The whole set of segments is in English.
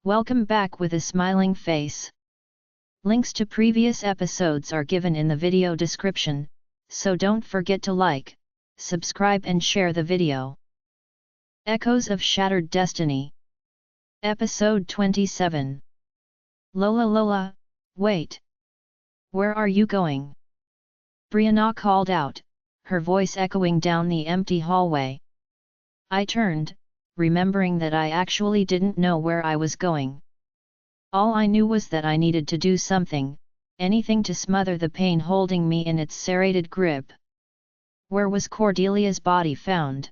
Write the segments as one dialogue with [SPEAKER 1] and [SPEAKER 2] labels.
[SPEAKER 1] Welcome back with a smiling face. Links to previous episodes are given in the video description, so don't forget to like, subscribe and share the video. Echoes of Shattered Destiny. Episode 27. Lola, wait. Where are you going? Brianna called out, her voice echoing down the empty hallway. I turned, remembering that I actually didn't know where I was going. All I knew was that I needed to do something, anything to smother the pain holding me in its serrated grip. Where was Cordelia's body found?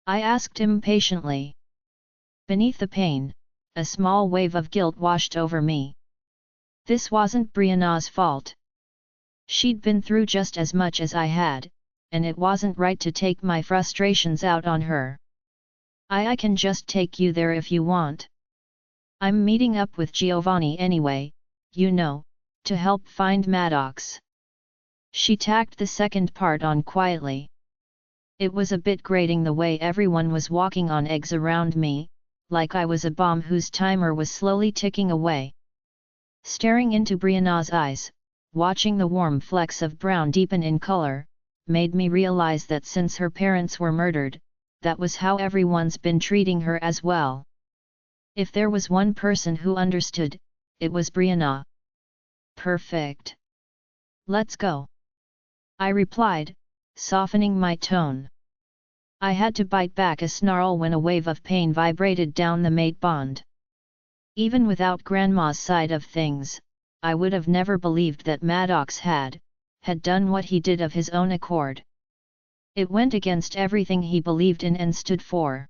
[SPEAKER 1] I asked impatiently. Beneath the pain, a small wave of guilt washed over me. This wasn't Brianna's fault. She'd been through just as much as I had, and it wasn't right to take my frustrations out on her. I can just take you there if you want. I'm meeting up with Giovanni anyway, you know, to help find Maddox. She tacked the second part on quietly. It was a bit grating the way everyone was walking on eggs around me, like I was a bomb whose timer was slowly ticking away. Staring into Brianna's eyes, watching the warm flecks of brown deepen in color, made me realize that since her parents were murdered, that was how everyone's been treating her as well. If there was one person who understood, it was Brianna. Perfect. Let's go. I replied, softening my tone. I had to bite back a snarl when a wave of pain vibrated down the mate bond. Even without Grandma's side of things, I would have never believed that Maddox had done what he did of his own accord. It went against everything he believed in and stood for.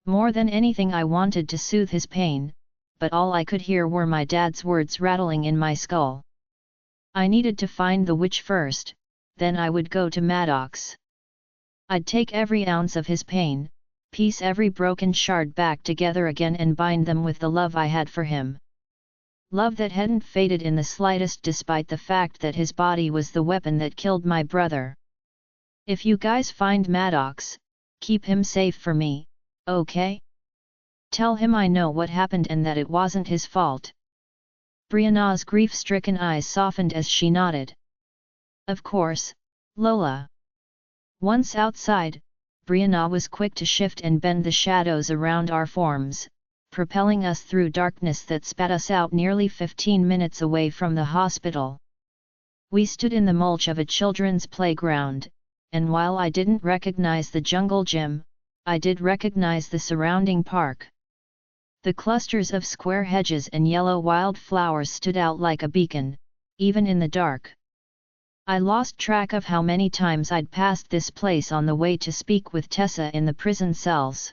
[SPEAKER 1] More than anything I wanted to soothe his pain, but all I could hear were my dad's words rattling in my skull. I needed to find the witch first, then I would go to Maddox. I'd take every ounce of his pain, piece every broken shard back together again and bind them with the love I had for him. Love that hadn't faded in the slightest despite the fact that his body was the weapon that killed my brother. If you guys find Maddox, keep him safe for me, okay? Tell him I know what happened and that it wasn't his fault. Brianna's grief-stricken eyes softened as she nodded. Of course, Lola. Once outside, Brianna was quick to shift and bend the shadows around our forms, propelling us through darkness that spat us out nearly 15 minutes away from the hospital. We stood in the mulch of a children's playground, and while I didn't recognize the jungle gym, I did recognize the surrounding park. The clusters of square hedges and yellow wildflowers stood out like a beacon, even in the dark. I lost track of how many times I'd passed this place on the way to speak with Tessa in the prison cells.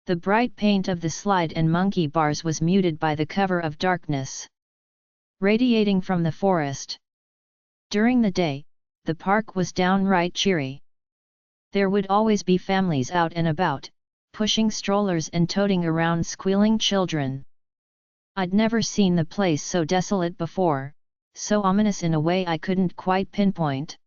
[SPEAKER 1] The bright paint of the slide and monkey bars was muted by the cover of darkness, radiating from the forest. During the day, the park was downright cheery. There would always be families out and about, pushing strollers and toting around squealing children. I'd never seen the place so desolate before, so ominous in a way I couldn't quite pinpoint.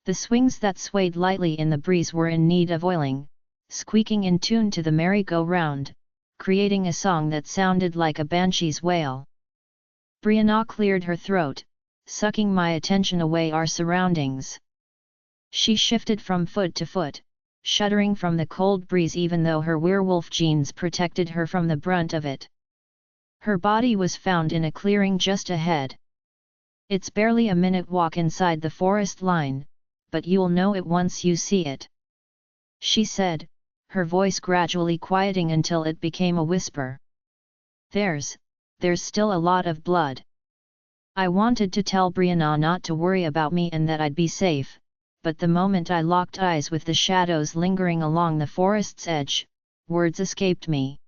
[SPEAKER 1] The swings that swayed lightly in the breeze were in need of oiling, squeaking in tune to the merry-go-round, creating a song that sounded like a banshee's wail. Brianna cleared her throat, sucking my attention away our surroundings. She shifted from foot to foot, shuddering from the cold breeze even though her werewolf genes protected her from the brunt of it. Her body was found in a clearing just ahead. It's barely a minute walk inside the forest line, but you'll know it once you see it, she said, her voice gradually quieting until it became a whisper. There's still a lot of blood. I wanted to tell Brianna not to worry about me and that I'd be safe, but the moment I locked eyes with the shadows lingering along the forest's edge, words escaped me.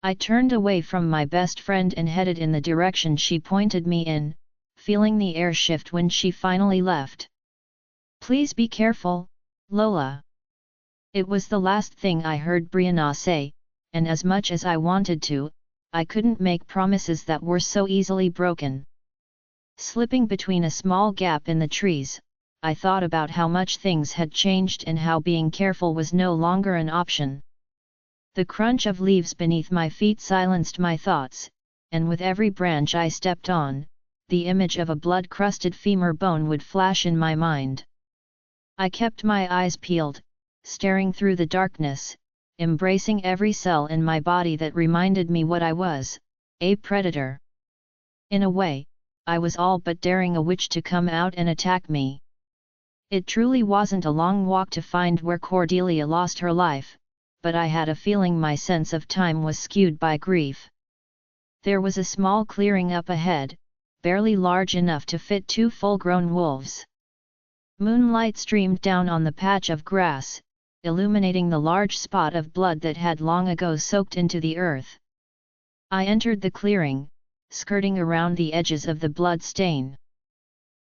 [SPEAKER 1] I turned away from my best friend and headed in the direction she pointed me in, feeling the air shift when she finally left. Please be careful, Lola. It was the last thing I heard Brianna say, and as much as I wanted to, I couldn't make promises that were so easily broken. Slipping between a small gap in the trees, I thought about how much things had changed and how being careful was no longer an option. The crunch of leaves beneath my feet silenced my thoughts, and with every branch I stepped on, the image of a blood-crusted femur bone would flash in my mind. I kept my eyes peeled, staring through the darkness, embracing every cell in my body that reminded me what I was, a predator. In a way, I was all but daring a witch to come out and attack me. It truly wasn't a long walk to find where Cordelia lost her life, but I had a feeling my sense of time was skewed by grief. There was a small clearing up ahead, barely large enough to fit 2 full-grown wolves. Moonlight streamed down on the patch of grass, illuminating the large spot of blood that had long ago soaked into the earth. I entered the clearing, skirting around the edges of the blood stain.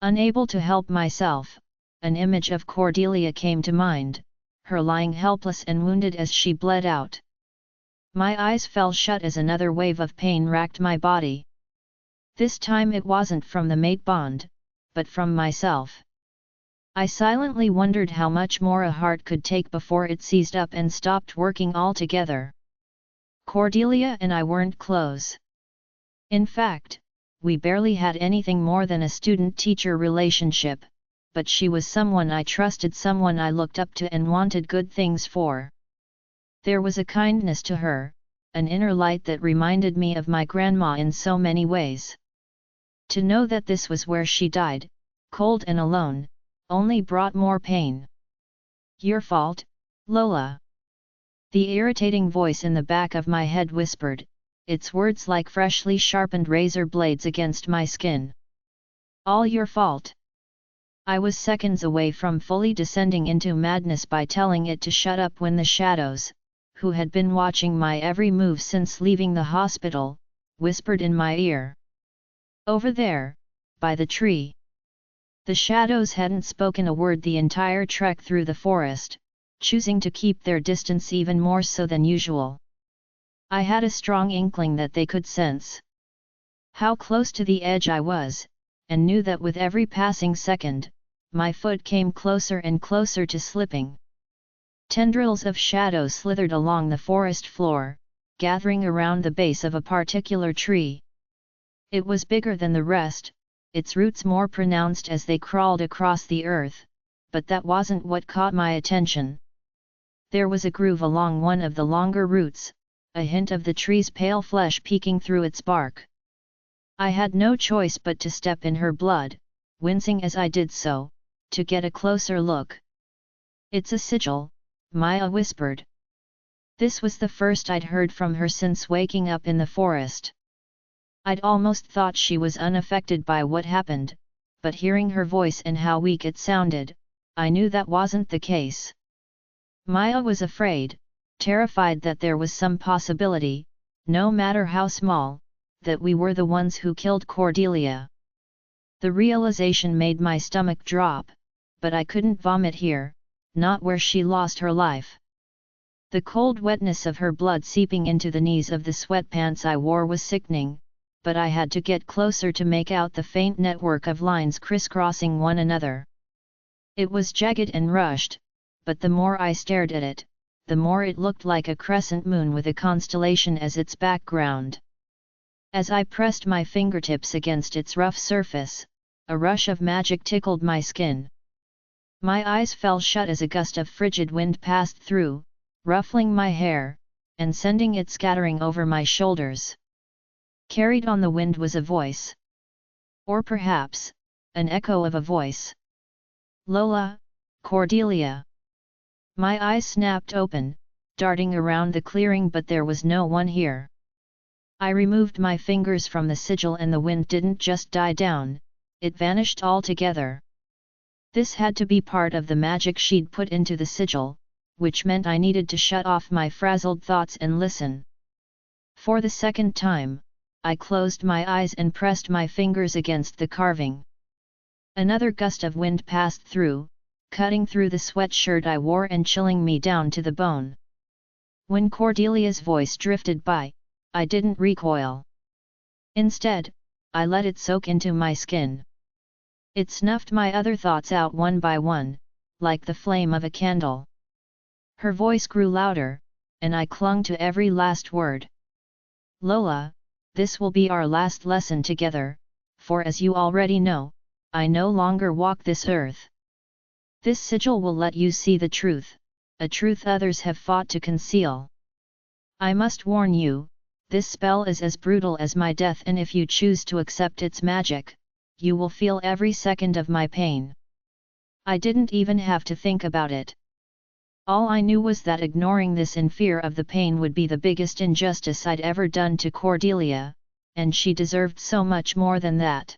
[SPEAKER 1] Unable to help myself, an image of Cordelia came to mind, her lying helpless and wounded as she bled out. My eyes fell shut as another wave of pain racked my body. This time it wasn't from the mate bond, but from myself. I silently wondered how much more a heart could take before it seized up and stopped working altogether. Cordelia and I weren't close. In fact, we barely had anything more than a student-teacher relationship, but she was someone I trusted, someone I looked up to and wanted good things for. There was a kindness to her, an inner light that reminded me of my grandma in so many ways. To know that this was where she died, cold and alone, only brought more pain. Your fault, Lola. The irritating voice in the back of my head whispered, its words like freshly sharpened razor blades against my skin. All your fault. I was seconds away from fully descending into madness by telling it to shut up when the shadows, who had been watching my every move since leaving the hospital, whispered in my ear. Over there, by the tree. The shadows hadn't spoken a word the entire trek through the forest, choosing to keep their distance even more so than usual. I had a strong inkling that they could sense how close to the edge I was, and knew that with every passing second, my foot came closer and closer to slipping. Tendrils of shadow slithered along the forest floor, gathering around the base of a particular tree. It was bigger than the rest, its roots more pronounced as they crawled across the earth, but that wasn't what caught my attention. There was a groove along one of the longer roots, a hint of the tree's pale flesh peeking through its bark. I had no choice but to step in her blood, wincing as I did so, to get a closer look. It's a sigil, Maya whispered. This was the first I'd heard from her since waking up in the forest. I'd almost thought she was unaffected by what happened, but hearing her voice and how weak it sounded, I knew that wasn't the case. Maya was afraid, terrified that there was some possibility, no matter how small, that we were the ones who killed Cordelia. The realization made my stomach drop, but I couldn't vomit here, not where she lost her life. The cold wetness of her blood seeping into the knees of the sweatpants I wore was sickening, but I had to get closer to make out the faint network of lines crisscrossing one another. It was jagged and rushed, but the more I stared at it, the more it looked like a crescent moon with a constellation as its background. As I pressed my fingertips against its rough surface, a rush of magic tickled my skin. My eyes fell shut as a gust of frigid wind passed through, ruffling my hair, and sending it scattering over my shoulders. Carried on the wind was a voice. Or perhaps, an echo of a voice. Lola, Cordelia. My eyes snapped open, darting around the clearing, but there was no one here. I removed my fingers from the sigil and the wind didn't just die down, it vanished altogether. This had to be part of the magic she'd put into the sigil, which meant I needed to shut off my frazzled thoughts and listen. For the second time, I closed my eyes and pressed my fingers against the carving. Another gust of wind passed through, cutting through the sweatshirt I wore and chilling me down to the bone. When Cordelia's voice drifted by, I didn't recoil. Instead, I let it soak into my skin. It snuffed my other thoughts out one by one, like the flame of a candle. Her voice grew louder, and I clung to every last word. Lola, this will be our last lesson together, for as you already know, I no longer walk this earth. This sigil will let you see the truth, a truth others have fought to conceal. I must warn you, this spell is as brutal as my death, and if you choose to accept its magic, you will feel every second of my pain. I didn't even have to think about it. All I knew was that ignoring this in fear of the pain would be the biggest injustice I'd ever done to Cordelia, and she deserved so much more than that.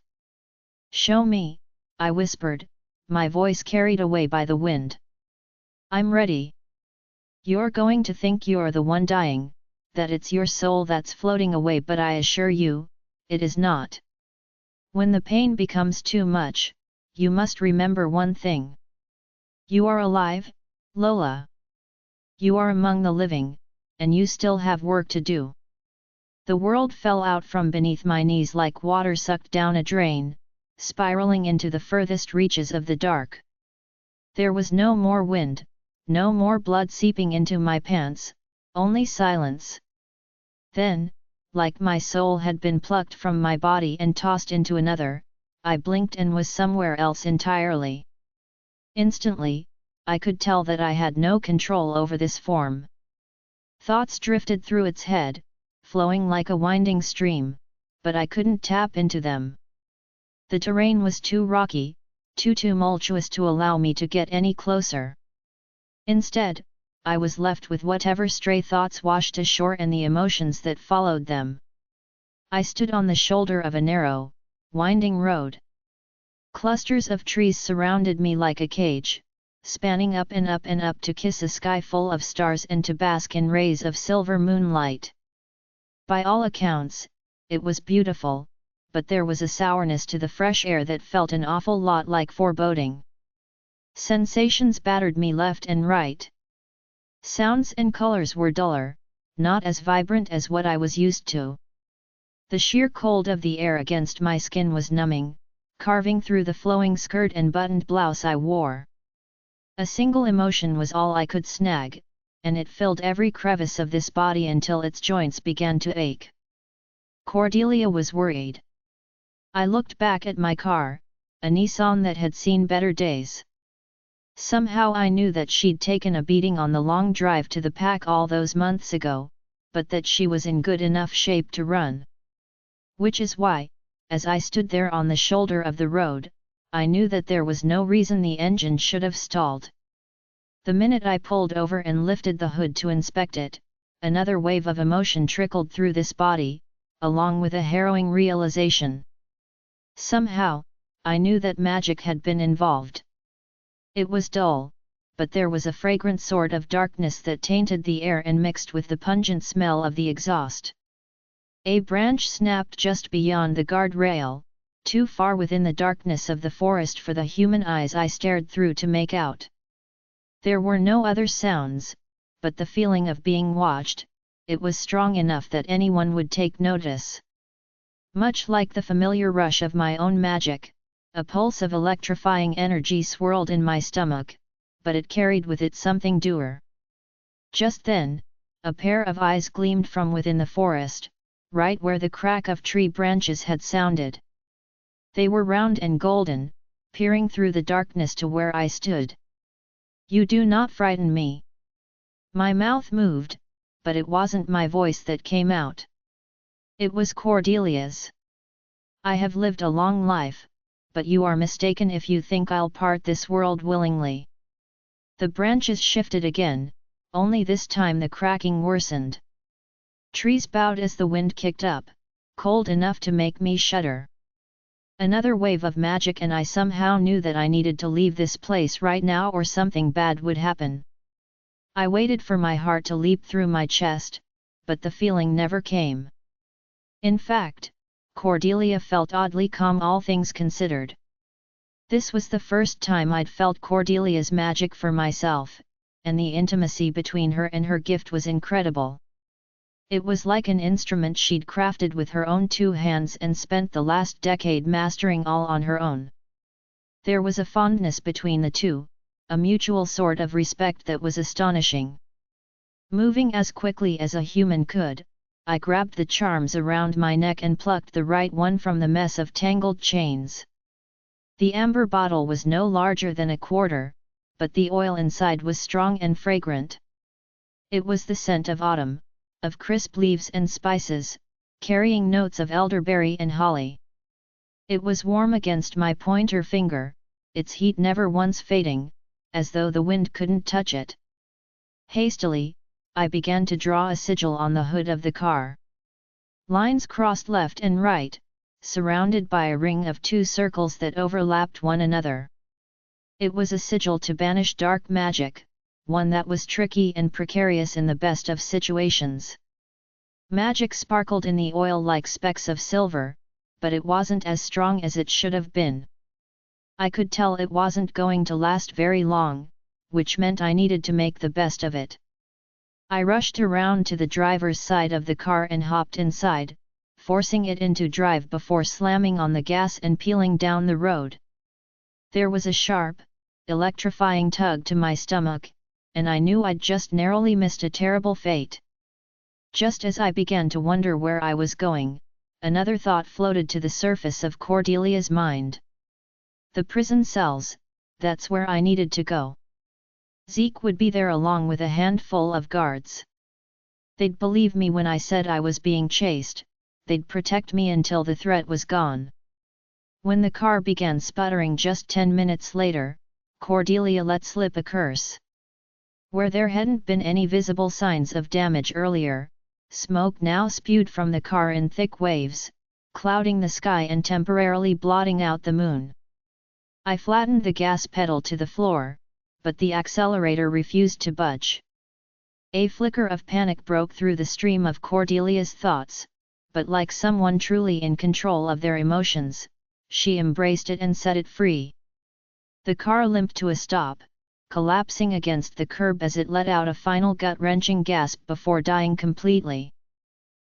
[SPEAKER 1] Show me, I whispered, my voice carried away by the wind. I'm ready. You're going to think you're the one dying, that it's your soul that's floating away, but I assure you, it is not. When the pain becomes too much, you must remember one thing. You are alive, Lola. You are among the living, and you still have work to do. The world fell out from beneath my knees like water sucked down a drain, spiraling into the furthest reaches of the dark. There was no more wind, no more blood seeping into my pants, only silence. Then, like my soul had been plucked from my body and tossed into another, I blinked and was somewhere else entirely. Instantly, I could tell that I had no control over this form. Thoughts drifted through its head, flowing like a winding stream, but I couldn't tap into them. The terrain was too rocky, too tumultuous to allow me to get any closer. Instead, I was left with whatever stray thoughts washed ashore and the emotions that followed them. I stood on the shoulder of a narrow, winding road. Clusters of trees surrounded me like a cage, spanning up and up and up to kiss a sky full of stars and to bask in rays of silver moonlight. By all accounts, it was beautiful, but there was a sourness to the fresh air that felt an awful lot like foreboding. Sensations battered me left and right. Sounds and colors were duller, not as vibrant as what I was used to. The sheer cold of the air against my skin was numbing, carving through the flowing skirt and buttoned blouse I wore. A single emotion was all I could snag, and it filled every crevice of this body until its joints began to ache. Cordelia was worried. I looked back at my car, a Nissan that had seen better days. Somehow I knew that she'd taken a beating on the long drive to the pack all those months ago, but that she was in good enough shape to run. Which is why, as I stood there on the shoulder of the road, I knew that there was no reason the engine should have stalled. The minute I pulled over and lifted the hood to inspect it, another wave of emotion trickled through this body, along with a harrowing realization. Somehow, I knew that magic had been involved. It was dull, but there was a fragrant sort of darkness that tainted the air and mixed with the pungent smell of the exhaust. A branch snapped just beyond the guardrail, too far within the darkness of the forest for the human eyes I stared through to make out. There were no other sounds, but the feeling of being watched, it was strong enough that anyone would take notice. Much like the familiar rush of my own magic, a pulse of electrifying energy swirled in my stomach, but it carried with it something dour. Just then, a pair of eyes gleamed from within the forest, right where the crack of tree branches had sounded. They were round and golden, peering through the darkness to where I stood. "You do not frighten me." My mouth moved, but it wasn't my voice that came out. It was Cordelia's. "I have lived a long life, but you are mistaken if you think I'll part this world willingly." The branches shifted again, only this time the cracking worsened. Trees bowed as the wind kicked up, cold enough to make me shudder. Another wave of magic and I somehow knew that I needed to leave this place right now or something bad would happen. I waited for my heart to leap through my chest, but the feeling never came. In fact, Cordelia felt oddly calm, all things considered. This was the first time I'd felt Cordelia's magic for myself, and the intimacy between her and her gift was incredible. It was like an instrument she'd crafted with her own two hands and spent the last decade mastering all on her own. There was a fondness between the two, a mutual sort of respect that was astonishing. Moving as quickly as a human could, I grabbed the charms around my neck and plucked the right one from the mess of tangled chains. The amber bottle was no larger than a quarter, but the oil inside was strong and fragrant. It was the scent of autumn, of crisp leaves and spices, carrying notes of elderberry and holly. It was warm against my pointer finger, its heat never once fading, as though the wind couldn't touch it. Hastily, I began to draw a sigil on the hood of the car. Lines crossed left and right, surrounded by a ring of 2 circles that overlapped one another. It was a sigil to banish dark magic, one that was tricky and precarious in the best of situations. Magic sparkled in the oil like specks of silver, but it wasn't as strong as it should have been. I could tell it wasn't going to last very long, which meant I needed to make the best of it. I rushed around to the driver's side of the car and hopped inside, forcing it into drive before slamming on the gas and peeling down the road. There was a sharp, electrifying tug to my stomach, and I knew I'd just narrowly missed a terrible fate. Just as I began to wonder where I was going, another thought floated to the surface of Cordelia's mind. The prison cells, that's where I needed to go. Zeke would be there along with a handful of guards. They'd believe me when I said I was being chased, they'd protect me until the threat was gone. When the car began sputtering just 10 minutes later, Cordelia let slip a curse. Where there hadn't been any visible signs of damage earlier, smoke now spewed from the car in thick waves, clouding the sky and temporarily blotting out the moon. I flattened the gas pedal to the floor, but the accelerator refused to budge. A flicker of panic broke through the stream of Cordelia's thoughts, but like someone truly in control of their emotions, she embraced it and set it free. The car limped to a stop, collapsing against the curb as it let out a final gut-wrenching gasp before dying completely.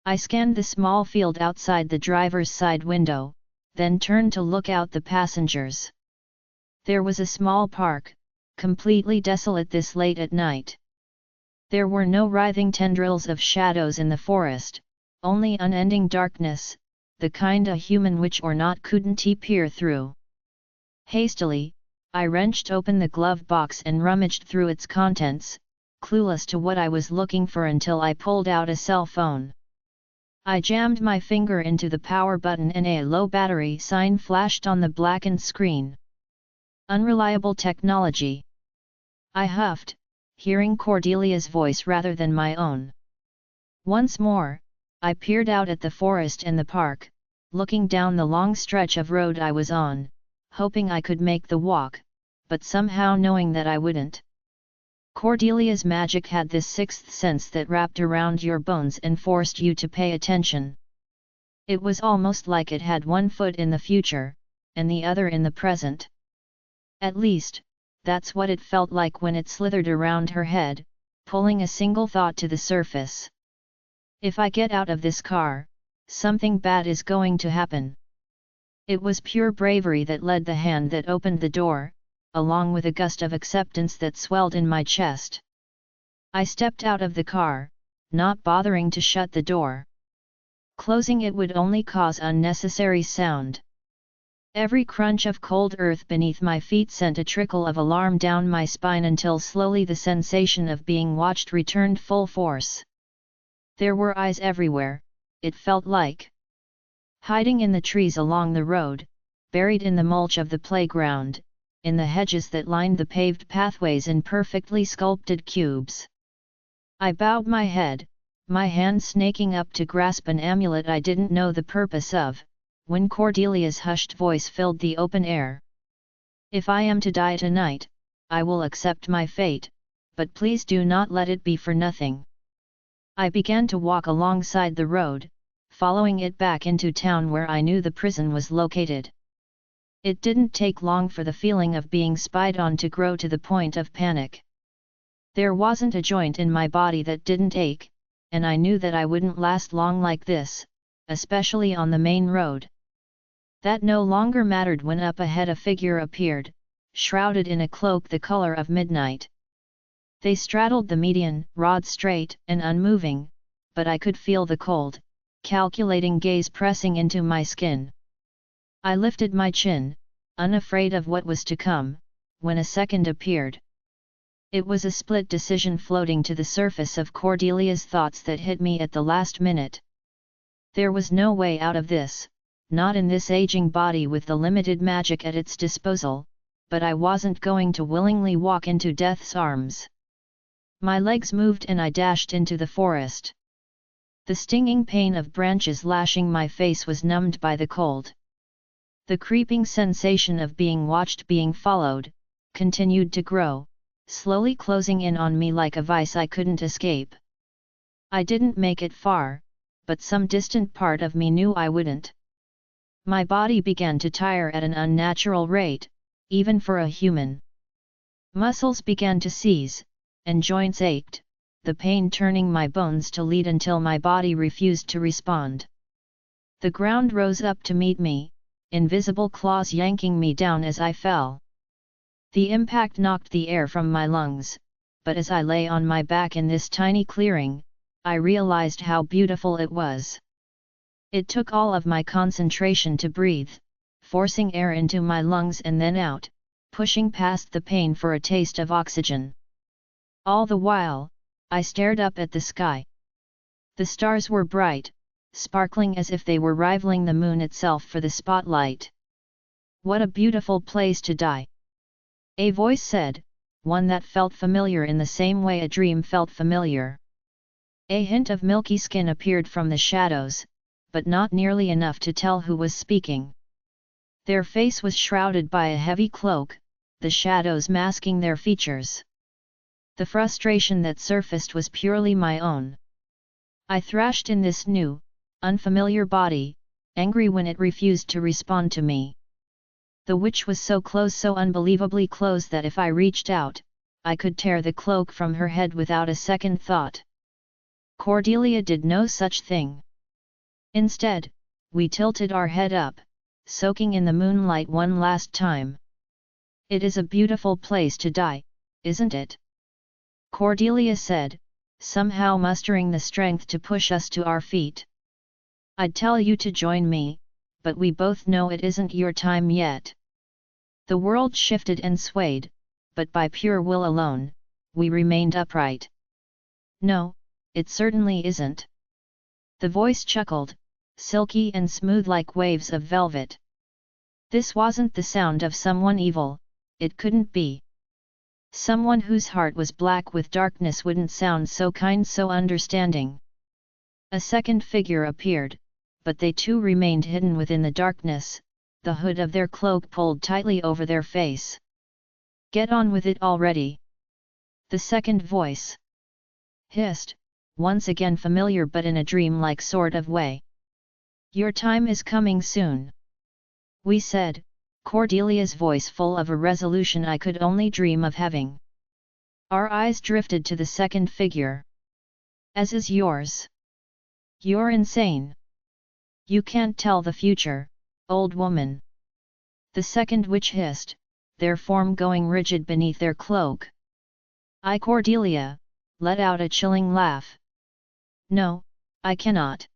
[SPEAKER 1] I scanned the small field outside the driver's side window, then turned to look out the passengers. There was a small park, completely desolate this late at night. There were no writhing tendrils of shadows in the forest, only unending darkness, the kind a human witch or not couldn't peer through. Hastily, I wrenched open the glove box and rummaged through its contents, clueless to what I was looking for until I pulled out a cell phone. I jammed my finger into the power button and a low battery sign flashed on the blackened screen. Unreliable technology. I huffed, hearing Cordelia's voice rather than my own. Once more, I peered out at the forest and the park, looking down the long stretch of road I was on, hoping I could make the walk, but somehow knowing that I wouldn't. Cordelia's magic had this sixth sense that wrapped around your bones and forced you to pay attention. It was almost like it had one foot in the future, and the other in the present. At least, that's what it felt like when it slithered around her head, pulling a single thought to the surface. If I get out of this car, something bad is going to happen. It was pure bravery that led the hand that opened the door, along with a gust of acceptance that swelled in my chest. I stepped out of the car, not bothering to shut the door. Closing it would only cause unnecessary sound. Every crunch of cold earth beneath my feet sent a trickle of alarm down my spine until slowly the sensation of being watched returned full force. There were eyes everywhere, it felt like. Hiding in the trees along the road, buried in the mulch of the playground, in the hedges that lined the paved pathways in perfectly sculpted cubes. I bowed my head, my hand snaking up to grasp an amulet I didn't know the purpose of, when Cordelia's hushed voice filled the open air. If I am to die tonight, I will accept my fate, but please do not let it be for nothing. I began to walk alongside the road, following it back into town where I knew the prison was located. It didn't take long for the feeling of being spied on to grow to the point of panic. There wasn't a joint in my body that didn't ache, and I knew that I wouldn't last long like this, especially on the main road. That no longer mattered when up ahead a figure appeared, shrouded in a cloak the color of midnight. They straddled the median, rod straight and unmoving, but I could feel the cold, calculating gaze pressing into my skin. I lifted my chin, unafraid of what was to come, when a second appeared. It was a split decision floating to the surface of Cordelia's thoughts that hit me at the last minute. There was no way out of this, not in this aging body with the limited magic at its disposal, but I wasn't going to willingly walk into death's arms. My legs moved and I dashed into the forest. The stinging pain of branches lashing my face was numbed by the cold. The creeping sensation of being watched, being followed, continued to grow, slowly closing in on me like a vice I couldn't escape. I didn't make it far, but some distant part of me knew I wouldn't. My body began to tire at an unnatural rate, even for a human. Muscles began to seize, and joints ached, the pain turning my bones to lead until my body refused to respond. The ground rose up to meet me, invisible claws yanking me down as I fell. The impact knocked the air from my lungs, but as I lay on my back in this tiny clearing, I realized how beautiful it was. It took all of my concentration to breathe, forcing air into my lungs and then out, pushing past the pain for a taste of oxygen. All the while, I stared up at the sky. The stars were bright, sparkling as if they were rivaling the moon itself for the spotlight. What a beautiful place to die! A voice said, one that felt familiar in the same way a dream felt familiar. A hint of milky skin appeared from the shadows, but not nearly enough to tell who was speaking. Their face was shrouded by a heavy cloak, the shadows masking their features. The frustration that surfaced was purely my own. I thrashed in this new, unfamiliar body, angry when it refused to respond to me. The witch was so close, so unbelievably close that if I reached out, I could tear the cloak from her head without a second thought. Cordelia did no such thing. Instead, we tilted our head up, soaking in the moonlight one last time. It is a beautiful place to die, isn't it? Cordelia said, somehow mustering the strength to push us to our feet. I'd tell you to join me, but we both know it isn't your time yet. The world shifted and swayed, but by pure will alone, we remained upright. No, it certainly isn't. The voice chuckled, silky and smooth like waves of velvet. This wasn't the sound of someone evil, it couldn't be. Someone whose heart was black with darkness wouldn't sound so kind, so understanding. A second figure appeared, but they too remained hidden within the darkness, the hood of their cloak pulled tightly over their face. Get on with it already. The second voice hissed, once again familiar but in a dream-like sort of way. Your time is coming soon. We said, Cordelia's voice full of a resolution I could only dream of having. Our eyes drifted to the second figure. As is yours. You're insane. You can't tell the future, old woman. The second witch hissed, their form going rigid beneath their cloak. Cordelia, let out a chilling laugh. No, I cannot.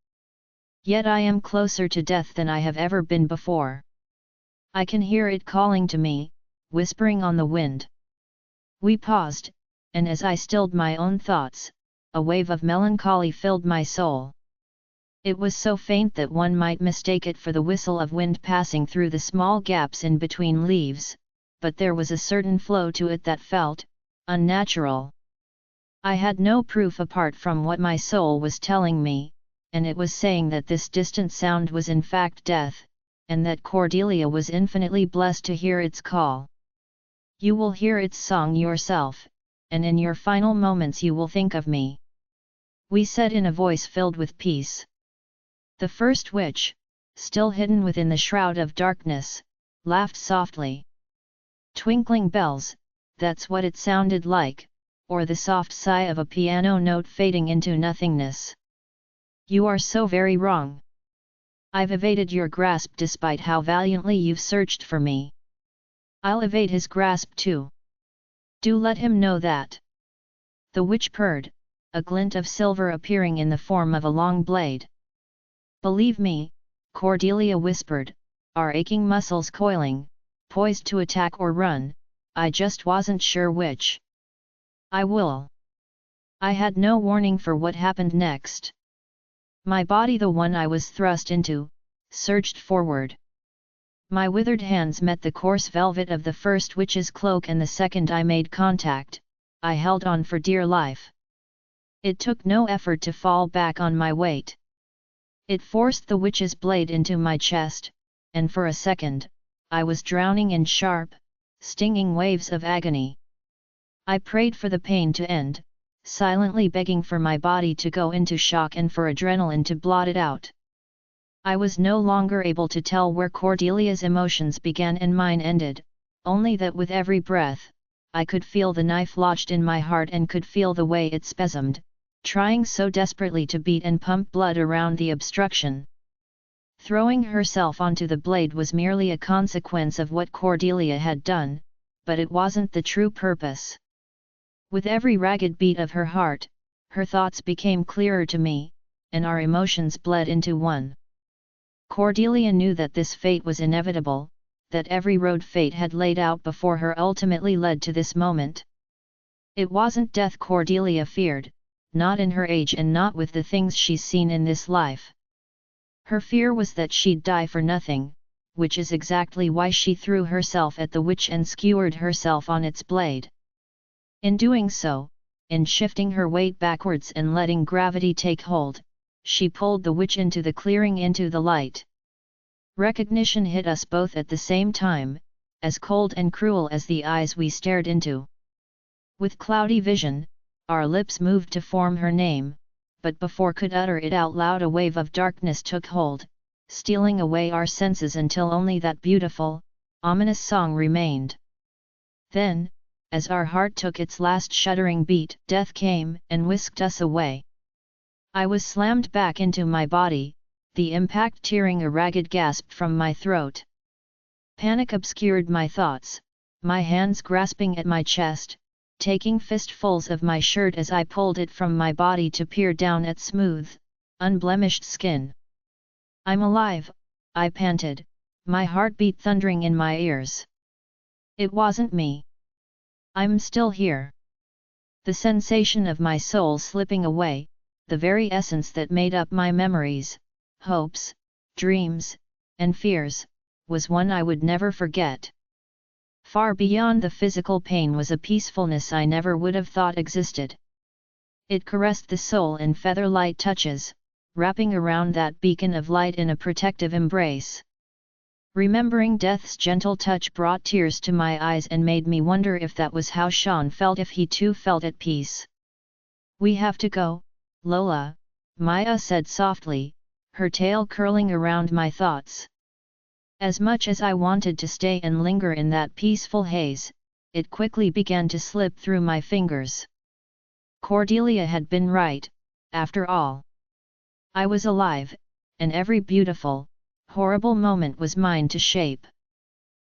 [SPEAKER 1] Yet I am closer to death than I have ever been before. I can hear it calling to me, whispering on the wind. We paused, and as I stilled my own thoughts, a wave of melancholy filled my soul. It was so faint that one might mistake it for the whistle of wind passing through the small gaps in between leaves, but there was a certain flow to it that felt unnatural. I had no proof apart from what my soul was telling me, and it was saying that this distant sound was in fact death, and that Cordelia was infinitely blessed to hear its call. You will hear its song yourself, and in your final moments you will think of me. We said in a voice filled with peace. The first witch, still hidden within the shroud of darkness, laughed softly. Twinkling bells, that's what it sounded like, or the soft sigh of a piano note fading into nothingness. You are so very wrong. I've evaded your grasp despite how valiantly you've searched for me. I'll evade his grasp too. Do let him know that. The witch purred, a glint of silver appearing in the form of a long blade. "Believe me," Cordelia whispered, our aching muscles coiling, poised to attack or run, "I just wasn't sure which. I will." I had no warning for what happened next. My body, the one I was thrust into, surged forward. My withered hands met the coarse velvet of the first witch's cloak, and the second I made contact, I held on for dear life. It took no effort to fall back on my weight. It forced the witch's blade into my chest, and for a second, I was drowning in sharp, stinging waves of agony. I prayed for the pain to end, silently begging for my body to go into shock and for adrenaline to blot it out. I was no longer able to tell where Cordelia's emotions began and mine ended, only that with every breath, I could feel the knife lodged in my heart and could feel the way it spasmed, trying so desperately to beat and pump blood around the obstruction. Throwing herself onto the blade was merely a consequence of what Cordelia had done, but it wasn't the true purpose. With every ragged beat of her heart, her thoughts became clearer to me, and our emotions bled into one. Cordelia knew that this fate was inevitable, that every road fate had laid out before her ultimately led to this moment. It wasn't death Cordelia feared, not in her age and not with the things she's seen in this life. Her fear was that she'd die for nothing, which is exactly why she threw herself at the witch and skewered herself on its blade. In doing so, in shifting her weight backwards and letting gravity take hold, she pulled the witch into the clearing, into the light. Recognition hit us both at the same time, as cold and cruel as the eyes we stared into. With cloudy vision, our lips moved to form her name, but before could utter it out loud, a wave of darkness took hold, stealing away our senses until only that beautiful, ominous song remained. Then, as our heart took its last shuddering beat, death came and whisked us away. I was slammed back into my body, the impact tearing a ragged gasp from my throat. Panic obscured my thoughts, my hands grasping at my chest, taking fistfuls of my shirt as I pulled it from my body to peer down at smooth, unblemished skin. "I'm alive," I panted, my heartbeat thundering in my ears. It wasn't me. I'm still here. The sensation of my soul slipping away, the very essence that made up my memories, hopes, dreams, and fears, was one I would never forget. Far beyond the physical pain was a peacefulness I never would have thought existed. It caressed the soul in feather-light touches, wrapping around that beacon of light in a protective embrace. Remembering death's gentle touch brought tears to my eyes and made me wonder if that was how Sean felt, if he too felt at peace. "We have to go, Lola," Maya said softly, her tail curling around my thoughts. As much as I wanted to stay and linger in that peaceful haze, it quickly began to slip through my fingers. Cordelia had been right, after all. I was alive, and every beautiful, horrible moment was mine to shape.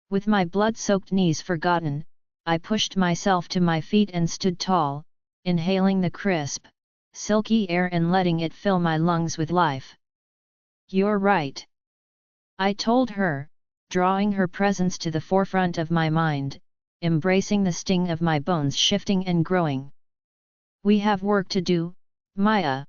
[SPEAKER 1] With my blood-soaked knees forgotten, I pushed myself to my feet and stood tall, inhaling the crisp, silky air and letting it fill my lungs with life. "You're right," I told her, drawing her presence to the forefront of my mind, embracing the sting of my bones shifting and growing. "We have work to do, Maya."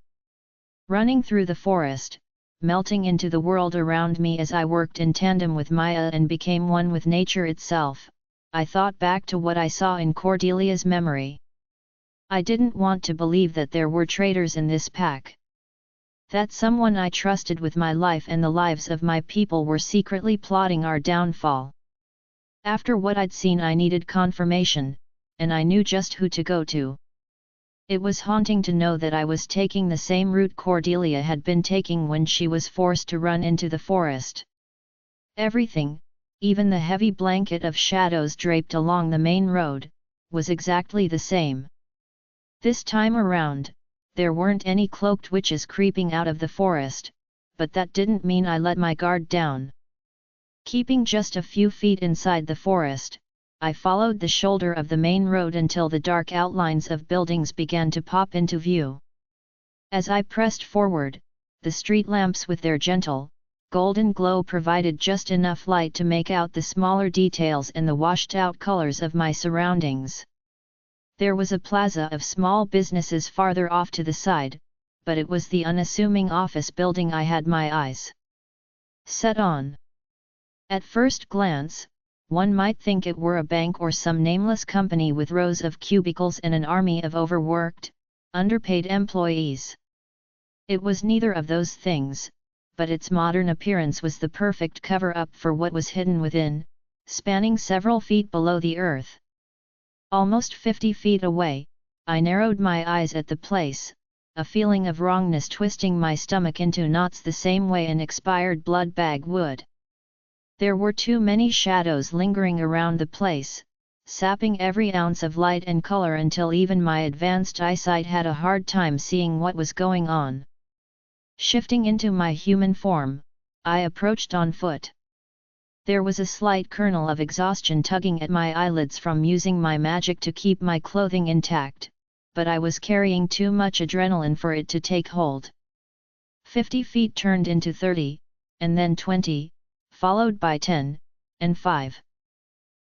[SPEAKER 1] Running through the forest, melting into the world around me as I worked in tandem with Maya and became one with nature itself, I thought back to what I saw in Cordelia's memory. I didn't want to believe that there were traitors in this pack. That someone I trusted with my life and the lives of my people were secretly plotting our downfall. After what I'd seen, I needed confirmation, and I knew just who to go to. It was haunting to know that I was taking the same route Cordelia had been taking when she was forced to run into the forest. Everything, even the heavy blanket of shadows draped along the main road, was exactly the same. This time around, there weren't any cloaked witches creeping out of the forest, but that didn't mean I let my guard down. Keeping just a few feet inside the forest, I followed the shoulder of the main road until the dark outlines of buildings began to pop into view. As I pressed forward, the street lamps with their gentle, golden glow provided just enough light to make out the smaller details and the washed-out colors of my surroundings. There was a plaza of small businesses farther off to the side, but it was the unassuming office building I had my eyes set on. At first glance, one might think it were a bank or some nameless company with rows of cubicles and an army of overworked, underpaid employees. It was neither of those things, but its modern appearance was the perfect cover-up for what was hidden within, spanning several feet below the earth. Almost 50 feet away, I narrowed my eyes at the place, a feeling of wrongness twisting my stomach into knots the same way an expired blood bag would. There were too many shadows lingering around the place, sapping every ounce of light and color until even my advanced eyesight had a hard time seeing what was going on. Shifting into my human form, I approached on foot. There was a slight kernel of exhaustion tugging at my eyelids from using my magic to keep my clothing intact, but I was carrying too much adrenaline for it to take hold. 50 feet turned into 30, and then 20, followed by 10, and 5.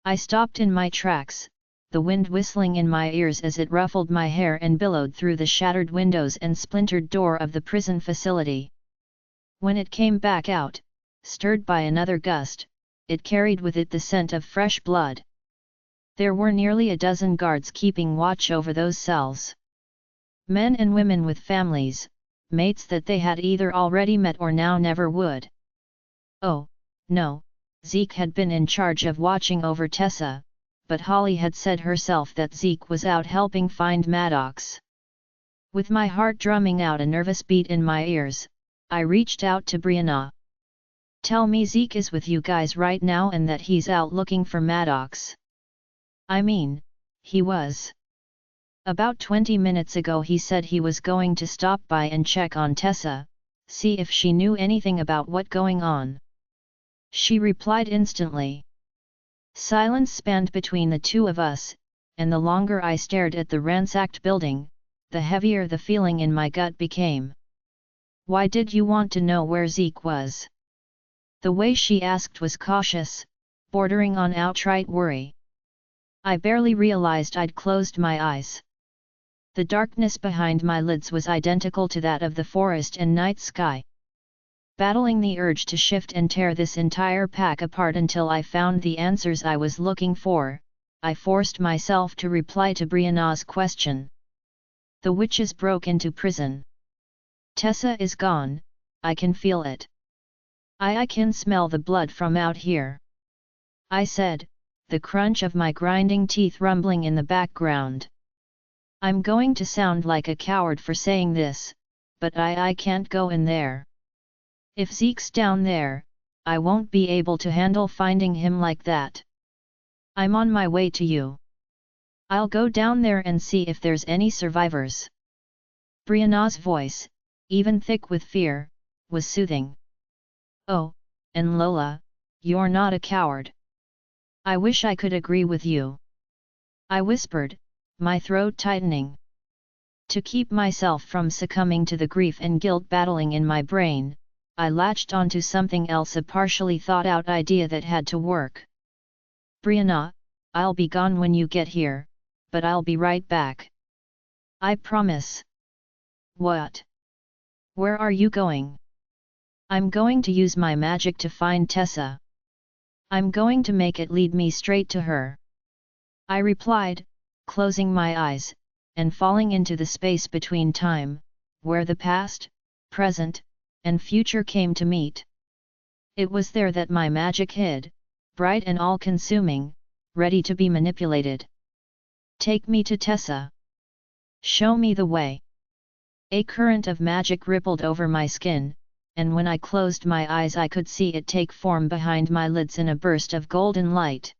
[SPEAKER 1] I stopped in my tracks, the wind whistling in my ears as it ruffled my hair and billowed through the shattered windows and splintered door of the prison facility. When it came back out, stirred by another gust, it carried with it the scent of fresh blood. There were nearly a dozen guards keeping watch over those cells. Men and women with families, mates that they had either already met or now never would. Oh, no, Zeke had been in charge of watching over Tessa, but Holly had said herself that Zeke was out helping find Maddox. With my heart drumming out a nervous beat in my ears, I reached out to Brianna. "Tell me Zeke is with you guys right now and that he's out looking for Maddox." "I mean, he was. About 20 minutes ago he said he was going to stop by and check on Tessa, see if she knew anything about what going on," she replied instantly. Silence spanned between the two of us, and the longer I stared at the ransacked building, the heavier the feeling in my gut became. "Why did you want to know where Zeke was?" The way she asked was cautious, bordering on outright worry. I barely realized I'd closed my eyes. The darkness behind my lids was identical to that of the forest and night sky. Battling the urge to shift and tear this entire pack apart until I found the answers I was looking for, I forced myself to reply to Brianna's question. "The witches broke into prison. Tessa is gone, I can feel it. I can smell the blood from out here," I said, the crunch of my grinding teeth rumbling in the background. I'm going to sound like a coward for saying this, but I can't go in there. If Zeke's down there, I won't be able to handle finding him like that. I'm on my way to you. I'll go down there and see if there's any survivors." Brianna's voice, even thick with fear, was soothing. "Oh, and Lola, you're not a coward. I wish I could agree with you," I whispered, my throat tightening. To keep myself from succumbing to the grief and guilt battling in my brain, I latched onto something else, a partially thought-out idea that had to work. "Brianna, I'll be gone when you get here, but I'll be right back. I promise." "What? Where are you going?" "I'm going to use my magic to find Tessa. I'm going to make it lead me straight to her," I replied, closing my eyes, and falling into the space between time, where the past, present, and future came to meet. It was there that my magic hid, bright and all-consuming, ready to be manipulated. "Take me to Tessa. Show me the way." A current of magic rippled over my skin, and when I closed my eyes I could see it take form behind my lids in a burst of golden light.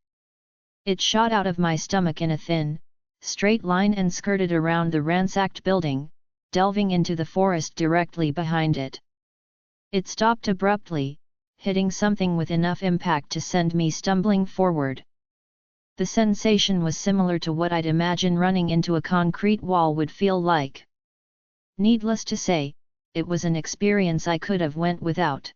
[SPEAKER 1] It shot out of my stomach in a thin, straight line and skirted around the ransacked building, delving into the forest directly behind it. It stopped abruptly, hitting something with enough impact to send me stumbling forward. The sensation was similar to what I'd imagine running into a concrete wall would feel like. Needless to say, it was an experience I could have went without.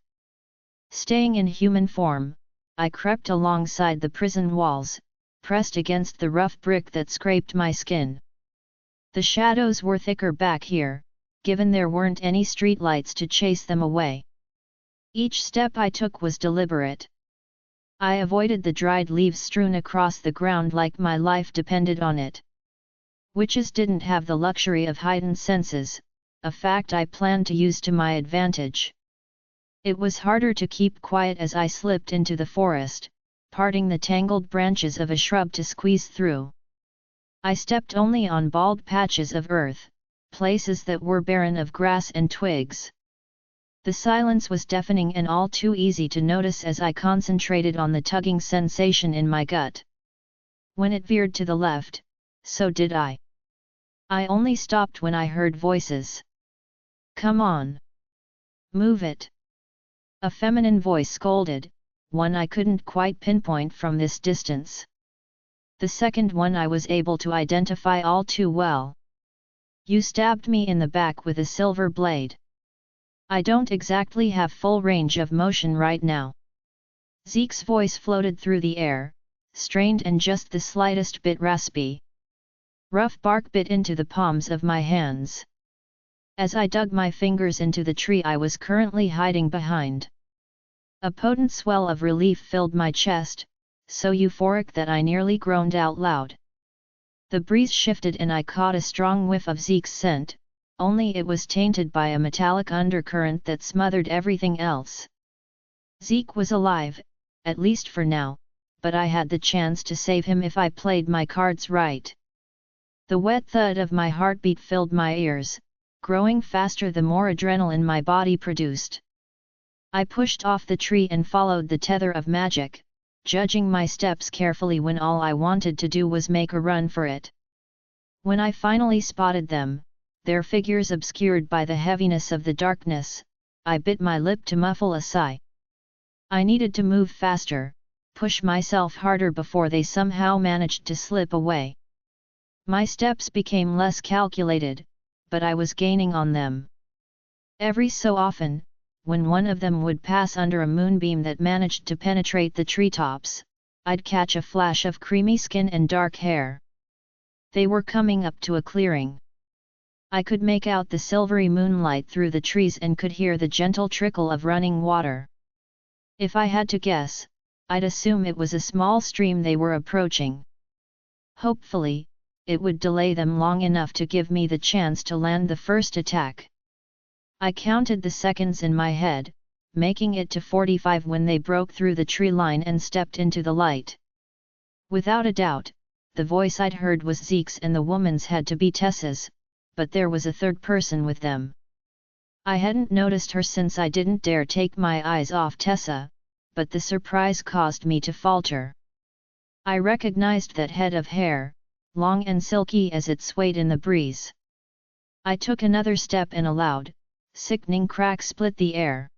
[SPEAKER 1] Staying in human form, I crept alongside the prison walls, pressed against the rough brick that scraped my skin. The shadows were thicker back here, given there weren't any streetlights to chase them away. Each step I took was deliberate. I avoided the dried leaves strewn across the ground like my life depended on it. Witches didn't have the luxury of heightened senses, a fact I planned to use to my advantage. It was harder to keep quiet as I slipped into the forest, parting the tangled branches of a shrub to squeeze through. I stepped only on bald patches of earth, places that were barren of grass and twigs. The silence was deafening and all too easy to notice as I concentrated on the tugging sensation in my gut. When it veered to the left, so did I. I only stopped when I heard voices. "Come on! Move it!" A feminine voice scolded, one I couldn't quite pinpoint from this distance. The second one I was able to identify all too well. "You stabbed me in the back with a silver blade. I don't exactly have full range of motion right now." Zeke's voice floated through the air, strained and just the slightest bit raspy. Rough bark bit into the palms of my hands. As I dug my fingers into the tree I was currently hiding behind. A potent swell of relief filled my chest, so euphoric that I nearly groaned out loud. The breeze shifted and I caught a strong whiff of Zeke's scent, only it was tainted by a metallic undercurrent that smothered everything else. Zeke was alive, at least for now, but I had the chance to save him if I played my cards right. The wet thud of my heartbeat filled my ears, growing faster the more adrenaline my body produced. I pushed off the tree and followed the tether of magic, judging my steps carefully when all I wanted to do was make a run for it. When I finally spotted them, their figures obscured by the heaviness of the darkness, I bit my lip to muffle a sigh. I needed to move faster, push myself harder before they somehow managed to slip away. My steps became less calculated, but I was gaining on them. Every so often, when one of them would pass under a moonbeam that managed to penetrate the treetops, I'd catch a flash of creamy skin and dark hair. They were coming up to a clearing. I could make out the silvery moonlight through the trees and could hear the gentle trickle of running water. If I had to guess, I'd assume it was a small stream they were approaching. Hopefully, it would delay them long enough to give me the chance to land the first attack. I counted the seconds in my head, making it to 45 when they broke through the tree line and stepped into the light. Without a doubt, the voice I'd heard was Zeke's and the woman's had to be Tessa's, but there was a third person with them. I hadn't noticed her since I didn't dare take my eyes off Tessa, but the surprise caused me to falter. I recognized that head of hair, long and silky as it swayed in the breeze. I took another step and a loud, sickening crack split the air.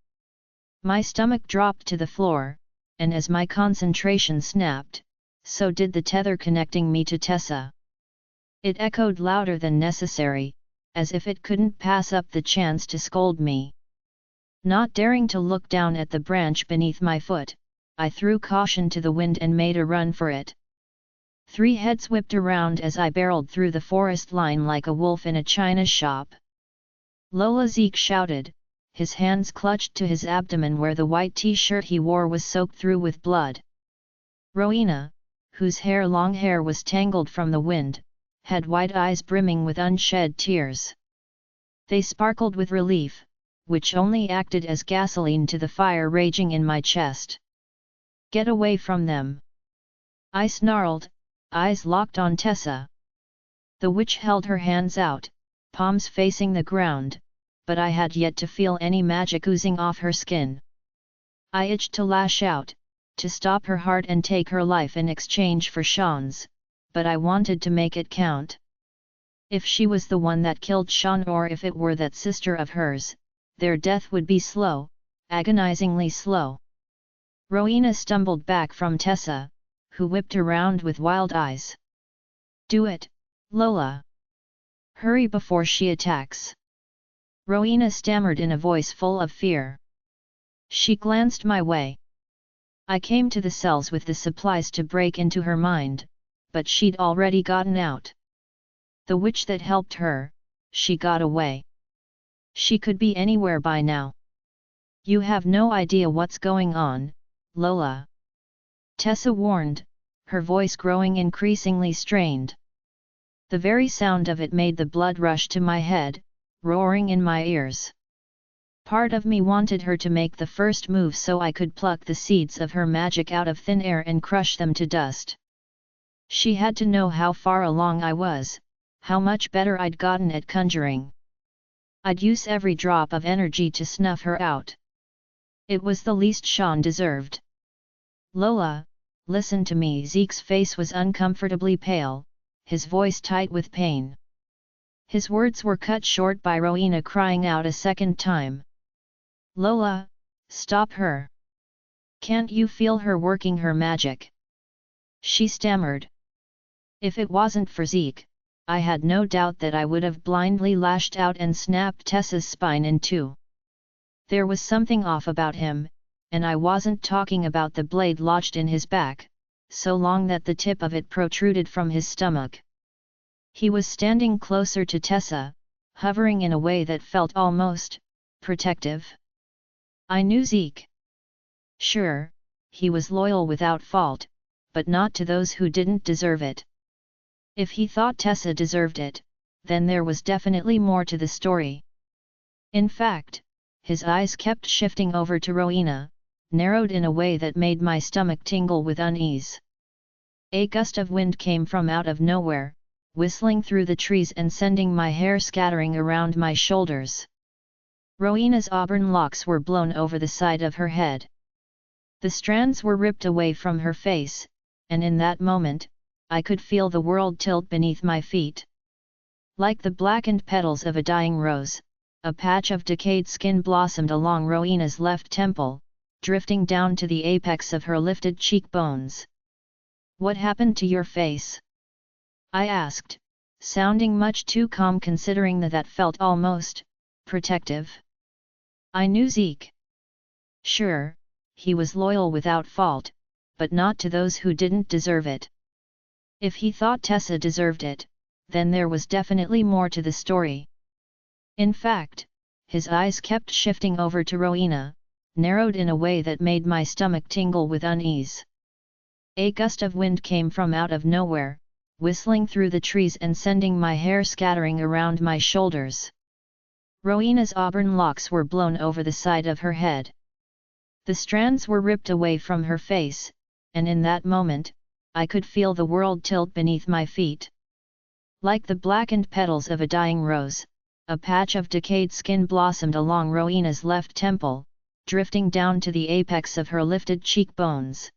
[SPEAKER 1] My stomach dropped to the floor, and as my concentration snapped, so did the tether connecting me to Tessa. It echoed louder than necessary, as if it couldn't pass up the chance to scold me. Not daring to look down at the branch beneath my foot, I threw caution to the wind and made a run for it. 3 heads whipped around as I barreled through the forest line like a wolf in a china shop. "Lola!" Zeke shouted, his hands clutched to his abdomen where the white t-shirt he wore was soaked through with blood. Rowena, whose long hair was tangled from the wind, had wide eyes brimming with unshed tears. They sparkled with relief, which only acted as gasoline to the fire raging in my chest. "Get away from them!" I snarled, eyes locked on Tessa. The witch held her hands out, palms facing the ground, but I had yet to feel any magic oozing off her skin. I itched to lash out, to stop her heart and take her life in exchange for Sean's, but I wanted to make it count. If she was the one that killed Sean or if it were that sister of hers, their death would be slow, agonizingly slow. Rowena stumbled back from Tessa, who whipped around with wild eyes. "Do it, Lola! Hurry before she attacks!" Rowena stammered in a voice full of fear. She glanced my way. I came to the cells with the supplies to break into her mind, but she'd already gotten out. The witch that helped her, she got away. She could be anywhere by now. "You have no idea what's going on, Lola," Tessa warned, her voice growing increasingly strained. The very sound of it made the blood rush to my head, roaring in my ears. Part of me wanted her to make the first move so I could pluck the seeds of her magic out of thin air and crush them to dust. She had to know how far along I was, how much better I'd gotten at conjuring. I'd use every drop of energy to snuff her out. It was the least Sean deserved. "Lola, listen to me." Zeke's face was uncomfortably pale, his voice tight with pain. His words were cut short by Rowena crying out a second time. "Lola, stop her! Can't you feel her working her magic?" she stammered. If it wasn't for Zeke, I had no doubt that I would have blindly lashed out and snapped Tessa's spine in two. There was something off about him, and I wasn't talking about the blade lodged in his back, so long that the tip of it protruded from his stomach. He was standing closer to Tessa, hovering in a way that felt almost protective. I knew Zeke. Sure, he was loyal without fault, but not to those who didn't deserve it. If he thought Tessa deserved it, then there was definitely more to the story. In fact, his eyes kept shifting over to Rowena, narrowed in a way that made my stomach tingle with unease. A gust of wind came from out of nowhere, whistling through the trees and sending my hair scattering around my shoulders. Rowena's auburn locks were blown over the side of her head. The strands were ripped away from her face, and in that moment, I could feel the world tilt beneath my feet. Like the blackened petals of a dying rose, a patch of decayed skin blossomed along Rowena's left temple, drifting down to the apex of her lifted cheekbones. "What happened to your face?" I asked, sounding much too calm considering that felt almost protective. I knew Zeke. Sure, he was loyal without fault, but not to those who didn't deserve it. If he thought Tessa deserved it, then there was definitely more to the story. In fact, his eyes kept shifting over to Rowena, narrowed in a way that made my stomach tingle with unease. A gust of wind came from out of nowhere, whistling through the trees and sending my hair scattering around my shoulders. Rowena's auburn locks were blown over the side of her head. The strands were ripped away from her face, and in that moment, I could feel the world tilt beneath my feet. Like the blackened petals of a dying rose, a patch of decayed skin blossomed along Rowena's left temple, drifting down to the apex of her lifted cheekbones.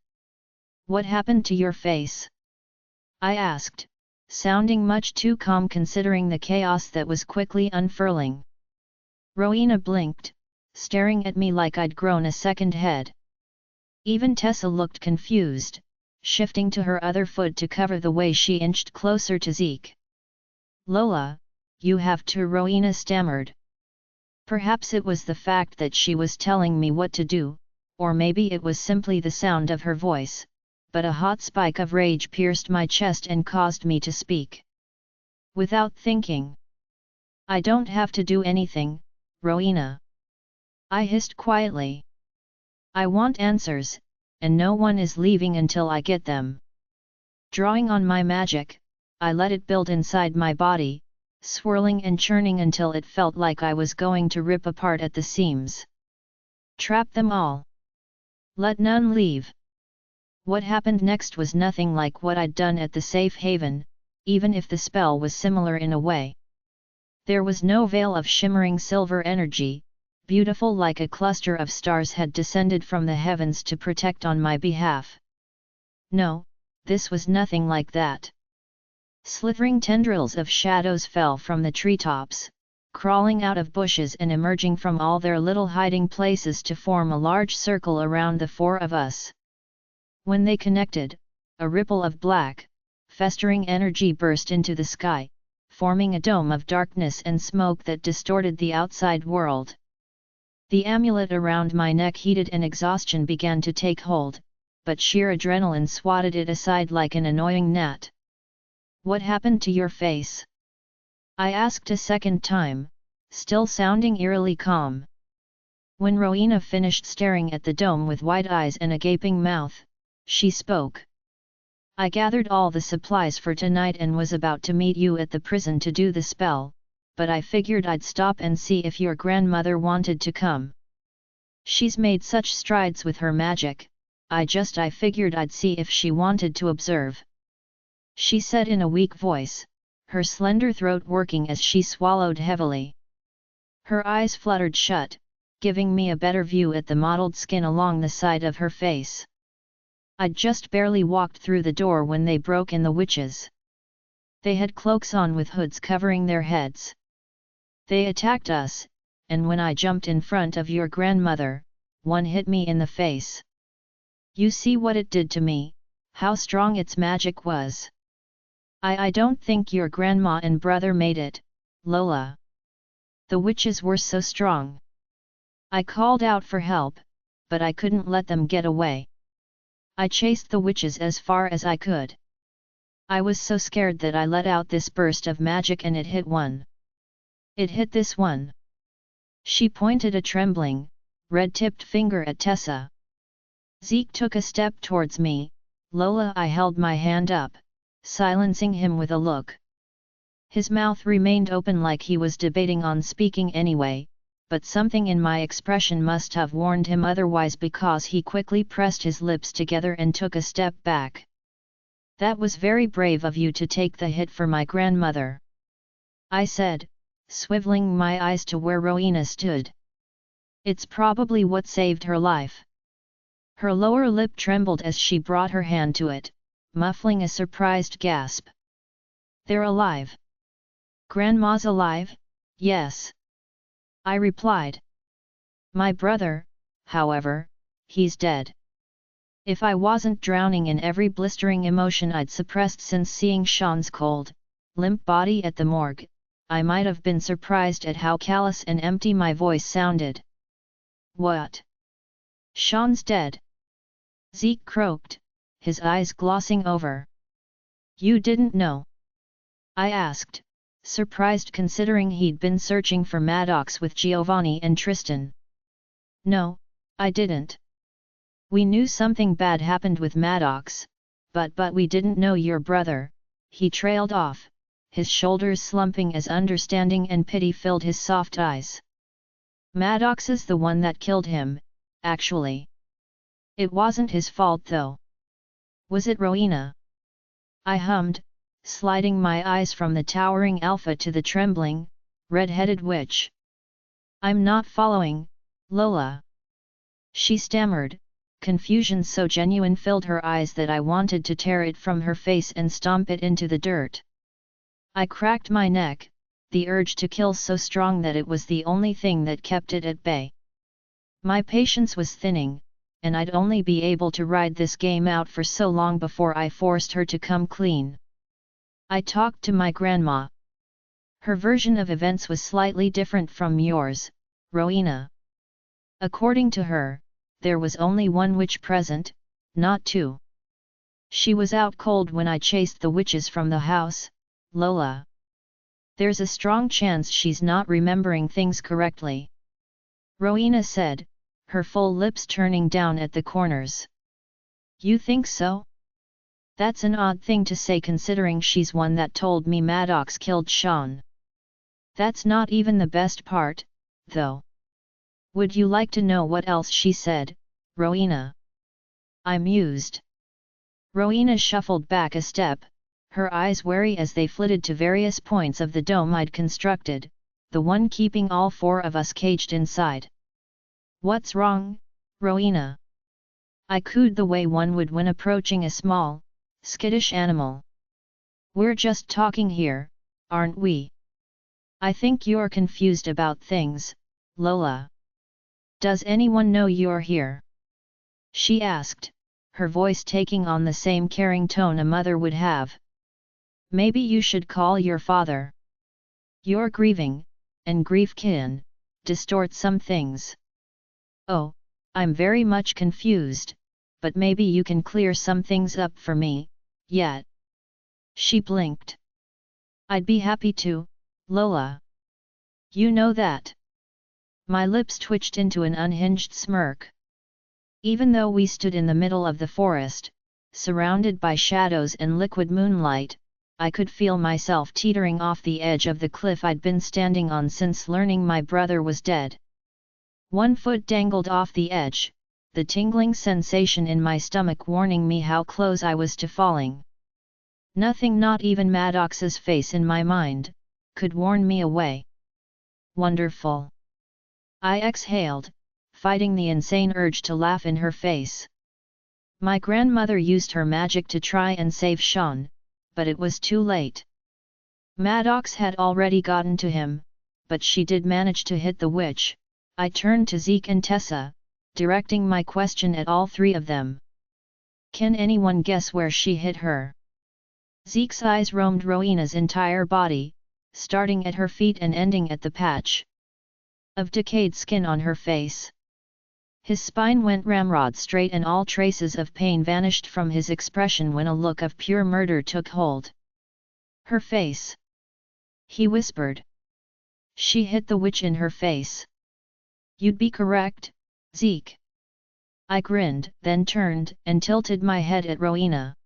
[SPEAKER 1] "What happened to your face?" I asked, sounding much too calm considering the chaos that was quickly unfurling. Rowena blinked, staring at me like I'd grown a second head. Even Tessa looked confused, shifting to her other foot to cover the way she inched closer to Zeke. "Lola, you have to," Rowena stammered. Perhaps it was the fact that she was telling me what to do, or maybe it was simply the sound of her voice, but a hot spike of rage pierced my chest and caused me to speak. Without thinking. "I don't have to do anything, Rowena," I hissed quietly. "I want answers, and no one is leaving until I get them." Drawing on my magic, I let it build inside my body, swirling and churning until it felt like I was going to rip apart at the seams. "Trap them all. Let none leave." What happened next was nothing like what I'd done at the safe haven, even if the spell was similar in a way. There was no veil of shimmering silver energy, beautiful like a cluster of stars had descended from the heavens to protect on my behalf. No, this was nothing like that. Slithering tendrils of shadows fell from the treetops, crawling out of bushes and emerging from all their little hiding places to form a large circle around the four of us. When they connected, a ripple of black, festering energy burst into the sky, forming a dome of darkness and smoke that distorted the outside world. The amulet around my neck heated and exhaustion began to take hold, but sheer adrenaline swatted it aside like an annoying gnat. "What happened to your face?" I asked a second time, still sounding eerily calm. When Rowena finished staring at the dome with wide eyes and a gaping mouth, she spoke. "I gathered all the supplies for tonight and was about to meet you at the prison to do the spell, but I figured I'd stop and see if your grandmother wanted to come. She's made such strides with her magic, I figured I'd see if she wanted to observe," she said in a weak voice, her slender throat working as she swallowed heavily. Her eyes fluttered shut, giving me a better view at the mottled skin along the side of her face. I'd just barely walked through the door when they broke in, the witches. They had cloaks on with hoods covering their heads. They attacked us, and when I jumped in front of your grandmother, one hit me in the face. You see what it did to me, how strong its magic was. I don't think your grandma and brother made it, Lola. The witches were so strong. I called out for help, but I couldn't let them get away. I chased the witches as far as I could. I was so scared that I let out this burst of magic and it hit one. It hit this one." She pointed a trembling, red-tipped finger at Tessa. Zeke took a step towards me. "Lola," I held my hand up, silencing him with a look. His mouth remained open like he was debating on speaking anyway, but something in my expression must have warned him otherwise because he quickly pressed his lips together and took a step back. "That was very brave of you to take the hit for my grandmother," I said, swiveling my eyes to where Rowena stood. "It's probably what saved her life." Her lower lip trembled as she brought her hand to it, muffling a surprised gasp. "They're alive." "Grandma's alive?" "Yes," I replied. "My brother, however, he's dead." If I wasn't drowning in every blistering emotion I'd suppressed since seeing Sean's cold, limp body at the morgue, I might have been surprised at how callous and empty my voice sounded. "What? Sean's dead?" Zeke croaked, his eyes glossing over. "You didn't know?" I asked, surprised considering he'd been searching for Maddox with Giovanni and Tristan. "No, I didn't. We knew something bad happened with Maddox, but we didn't know your brother." He trailed off, his shoulders slumping as understanding and pity filled his soft eyes. "Maddox is the one that killed him, actually. It wasn't his fault though." "Was it, Rowena?" I hummed, sliding my eyes from the towering alpha to the trembling, red-headed witch. "I'm not following, Lola," she stammered, confusion so genuine filled her eyes that I wanted to tear it from her face and stomp it into the dirt. I cracked my neck, the urge to kill so strong that it was the only thing that kept it at bay. My patience was thinning, and I'd only be able to ride this game out for so long before I forced her to come clean. I talked to my grandma. Her version of events was slightly different from yours, Rowena. According to her, there was only one witch present, not two. She was out cold when I chased the witches from the house, Lola. There's a strong chance she's not remembering things correctly," Rowena said, her full lips turning down at the corners. "You think so? That's an odd thing to say considering she's one that told me Maddox killed Sean. That's not even the best part, though. Would you like to know what else she said, Rowena?" I mused. Rowena shuffled back a step, her eyes wary as they flitted to various points of the dome I'd constructed, the one keeping all four of us caged inside. "What's wrong, Rowena?" I cooed the way one would when approaching a small, skittish animal. "We're just talking here, aren't we?" "I think you're confused about things, Lola. Does anyone know you're here?" she asked, her voice taking on the same caring tone a mother would have. Maybe you should call your father. You're grieving, and grief can distort some things. Oh, I'm very much confused, but maybe you can clear some things up for me, yet. She blinked. I'd be happy to, Lola. You know that. My lips twitched into an unhinged smirk. Even though we stood in the middle of the forest, surrounded by shadows and liquid moonlight, I could feel myself teetering off the edge of the cliff I'd been standing on since learning my brother was dead. One foot dangled off the edge, the tingling sensation in my stomach warning me how close I was to falling. Nothing, not even Maddox's face in my mind, could warn me away. Wonderful. I exhaled, fighting the insane urge to laugh in her face. My grandmother used her magic to try and save Sean, but it was too late. Maddox had already gotten to him, but she did manage to hit the witch. I turned to Zeke and Tessa, directing my question at all three of them. Can anyone guess where she hit her? Zeke's eyes roamed Rowena's entire body, starting at her feet and ending at the patch of decayed skin on her face. His spine went ramrod straight and all traces of pain vanished from his expression when a look of pure murder took hold. Her face. He whispered. She hit the witch in her face. You'd be correct, Zeke. I grinned, then turned and tilted my head at Rowena.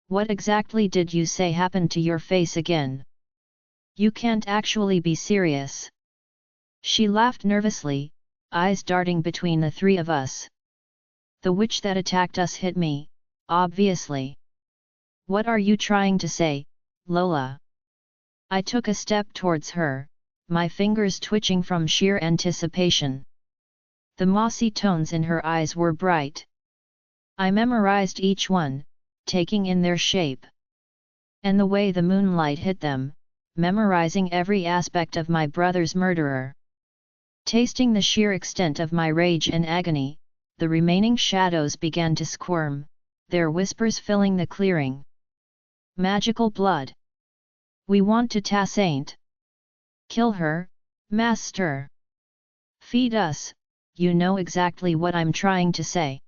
[SPEAKER 1] What exactly did you say happened to your face again? You can't actually be serious. She laughed nervously, eyes darting between the three of us. The witch that attacked us hit me, obviously. What are you trying to say, Lola? I took a step towards her, my fingers twitching from sheer anticipation. The mossy tones in her eyes were bright. I memorized each one, taking in their shape and the way the moonlight hit them, memorizing every aspect of my brother's murderer. Tasting the sheer extent of my rage and agony, the remaining shadows began to squirm, their whispers filling the clearing. Magical blood. We want to Ain't. Kill her, master. Feed us, you know exactly what I'm trying to say.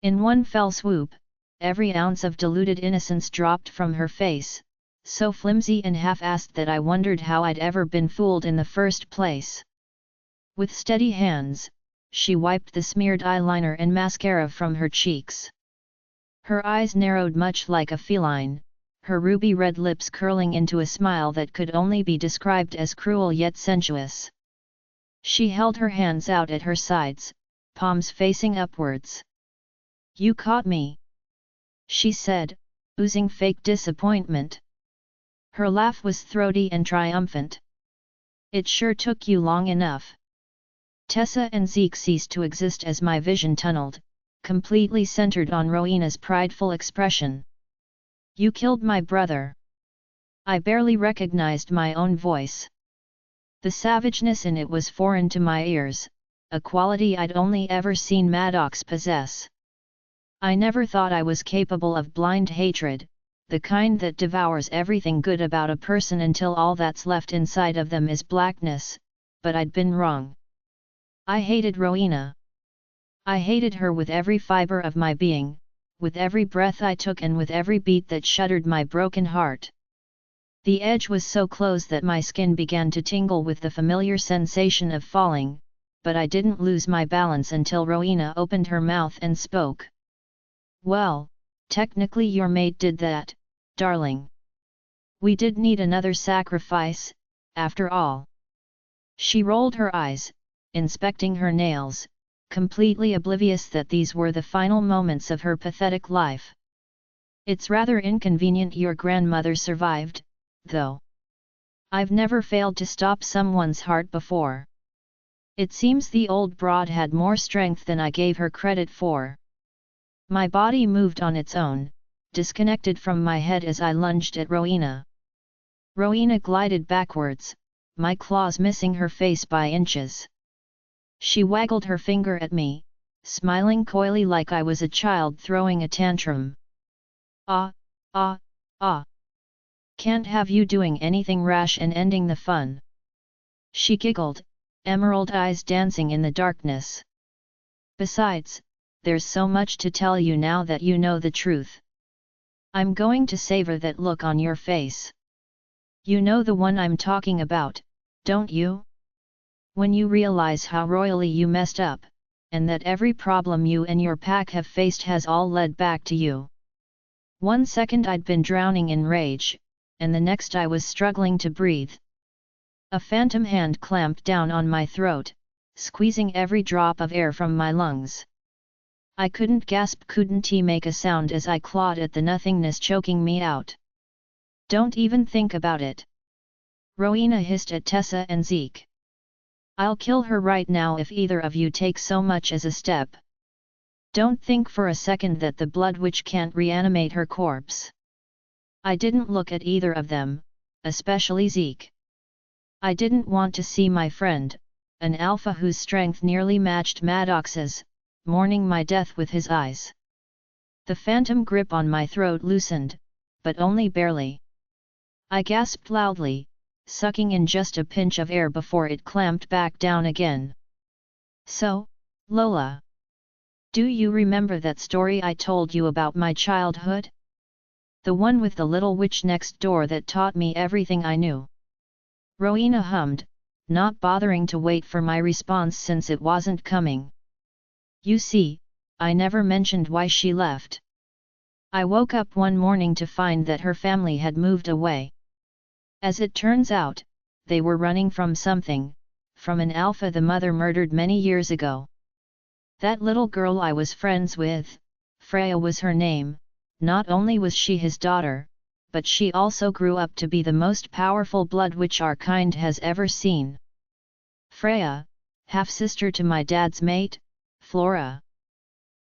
[SPEAKER 1] In one fell swoop, every ounce of diluted innocence dropped from her face, so flimsy and half-assed that I wondered how I'd ever been fooled in the first place. With steady hands, she wiped the smeared eyeliner and mascara from her cheeks. Her eyes narrowed much like a feline, her ruby red lips curling into a smile that could only be described as cruel yet sensuous. She held her hands out at her sides, palms facing upwards. You caught me, she said, oozing fake disappointment. Her laugh was throaty and triumphant. It sure took you long enough. Tessa and Zeke ceased to exist as my vision tunneled, completely centered on Rowena's prideful expression. You killed my brother. I barely recognized my own voice. The savageness in it was foreign to my ears, a quality I'd only ever seen Maddox possess. I never thought I was capable of blind hatred, the kind that devours everything good about a person until all that's left inside of them is blackness, but I'd been wrong. I hated Rowena. I hated her with every fiber of my being, with every breath I took and with every beat that shuddered my broken heart. The edge was so close that my skin began to tingle with the familiar sensation of falling, but I didn't lose my balance until Rowena opened her mouth and spoke. Well, technically your mate did that, darling. We did need another sacrifice, after all. She rolled her eyes, inspecting her nails, completely oblivious that these were the final moments of her pathetic life. It's rather inconvenient your grandmother survived, though. I've never failed to stop someone's heart before. It seems the old broad had more strength than I gave her credit for. My body moved on its own, disconnected from my head as I lunged at Rowena. Rowena glided backwards, my claws missing her face by inches. She waggled her finger at me, smiling coyly like I was a child throwing a tantrum. Ah, ah, ah. Can't have you doing anything rash and ending the fun. She giggled, emerald eyes dancing in the darkness. Besides, there's so much to tell you now that you know the truth. I'm going to savor that look on your face. You know the one I'm talking about, don't you? When you realize how royally you messed up, and that every problem you and your pack have faced has all led back to you. 1 second I'd been drowning in rage, and the next I was struggling to breathe. A phantom hand clamped down on my throat, squeezing every drop of air from my lungs. I couldn't gasp, couldn't make a sound as I clawed at the nothingness choking me out. Don't even think about it. Rowena hissed at Tessa and Zeke. I'll kill her right now if either of you take so much as a step. Don't think for a second that the blood witch can't reanimate her corpse. I didn't look at either of them, especially Zeke. I didn't want to see my friend, an alpha whose strength nearly matched Maddox's, mourning my death with his eyes. The phantom grip on my throat loosened, but only barely. I gasped loudly, sucking in just a pinch of air before it clamped back down again. So, Lola. Do you remember that story I told you about my childhood? The one with the little witch next door that taught me everything I knew. Rowena hummed, not bothering to wait for my response since it wasn't coming. You see, I never mentioned why she left. I woke up one morning to find that her family had moved away. As it turns out, they were running from something, from an alpha the mother murdered many years ago. That little girl I was friends with, Freya was her name, not only was she his daughter, but she also grew up to be the most powerful blood witch our kind has ever seen. Freya, half-sister to my dad's mate, Flora.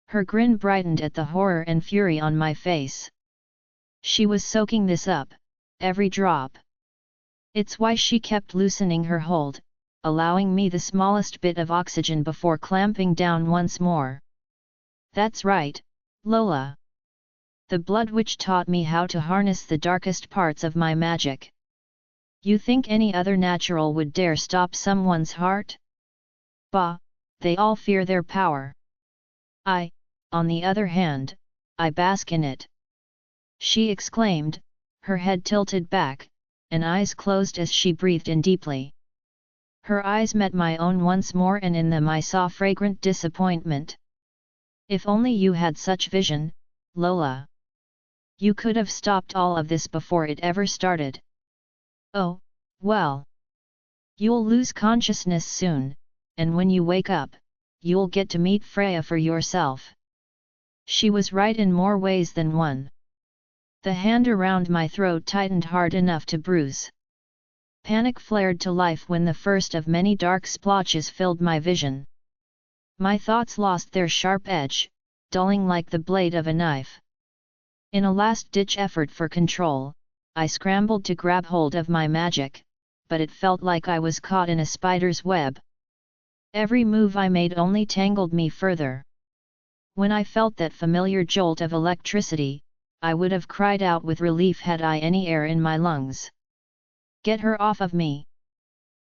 [SPEAKER 1] Her grin brightened at the horror and fury on my face. She was soaking this up, every drop. It's why she kept loosening her hold, allowing me the smallest bit of oxygen before clamping down once more. That's right, Lola. The blood witch taught me how to harness the darkest parts of my magic. You think any other natural would dare stop someone's heart? Bah, they all fear their power. On the other hand, I bask in it. She exclaimed, her head tilted back, and eyes closed as she breathed in deeply. Her eyes met my own once more, and in them I saw fragrant disappointment. If only you had such vision, Lola. You could have stopped all of this before it ever started. Oh, well. You'll lose consciousness soon, and when you wake up, you'll get to meet Freya for yourself. She was right in more ways than one. The hand around my throat tightened hard enough to bruise. Panic flared to life when the first of many dark splotches filled my vision. My thoughts lost their sharp edge, dulling like the blade of a knife. In a last-ditch effort for control, I scrambled to grab hold of my magic, but it felt like I was caught in a spider's web. Every move I made only tangled me further. When I felt that familiar jolt of electricity, I would have cried out with relief had I any air in my lungs. Get her off of me!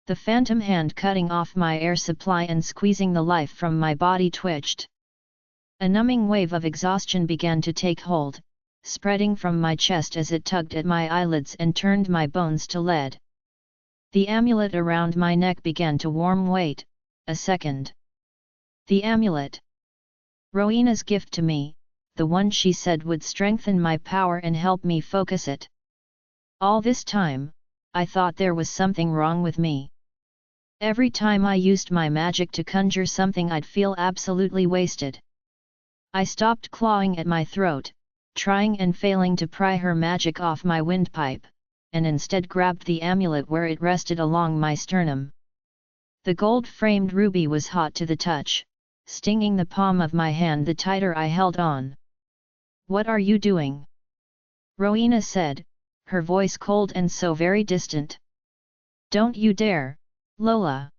[SPEAKER 1] The phantom hand cutting off my air supply and squeezing the life from my body twitched. A numbing wave of exhaustion began to take hold, spreading from my chest as it tugged at my eyelids and turned my bones to lead. The amulet around my neck began to warm. Wait a second. The amulet. Rowena's gift to me, the one she said would strengthen my power and help me focus it. All this time, I thought there was something wrong with me. Every time I used my magic to conjure something, I'd feel absolutely wasted. I stopped clawing at my throat, trying and failing to pry her magic off my windpipe, and instead grabbed the amulet where it rested along my sternum. The gold-framed ruby was hot to the touch, stinging the palm of my hand the tighter I held on. What are you doing? Rowena said, her voice cold and so very distant. Don't you dare, Lola!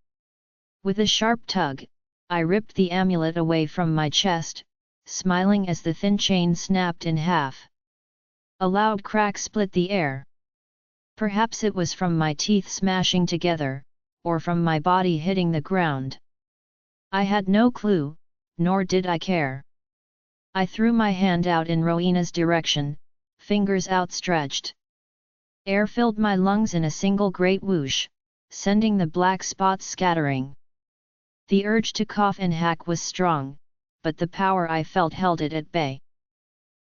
[SPEAKER 1] With a sharp tug, I ripped the amulet away from my chest, smiling as the thin chain snapped in half. A loud crack split the air. Perhaps it was from my teeth smashing together, or from my body hitting the ground. I had no clue, nor did I care. I threw my hand out in Rowena's direction, fingers outstretched. Air filled my lungs in a single great whoosh, sending the black spots scattering. The urge to cough and hack was strong, but the power I felt held it at bay.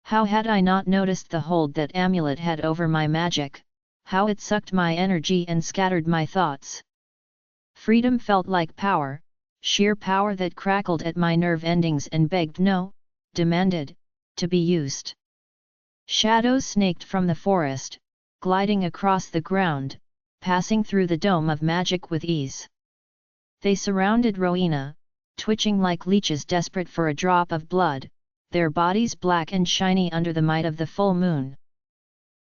[SPEAKER 1] How had I not noticed the hold that amulet had over my magic, how it sucked my energy and scattered my thoughts. Freedom felt like power, sheer power that crackled at my nerve endings and begged no, demanded, to be used. Shadows snaked from the forest, gliding across the ground, passing through the dome of magic with ease. They surrounded Rowena, twitching like leeches desperate for a drop of blood, their bodies black and shiny under the might of the full moon.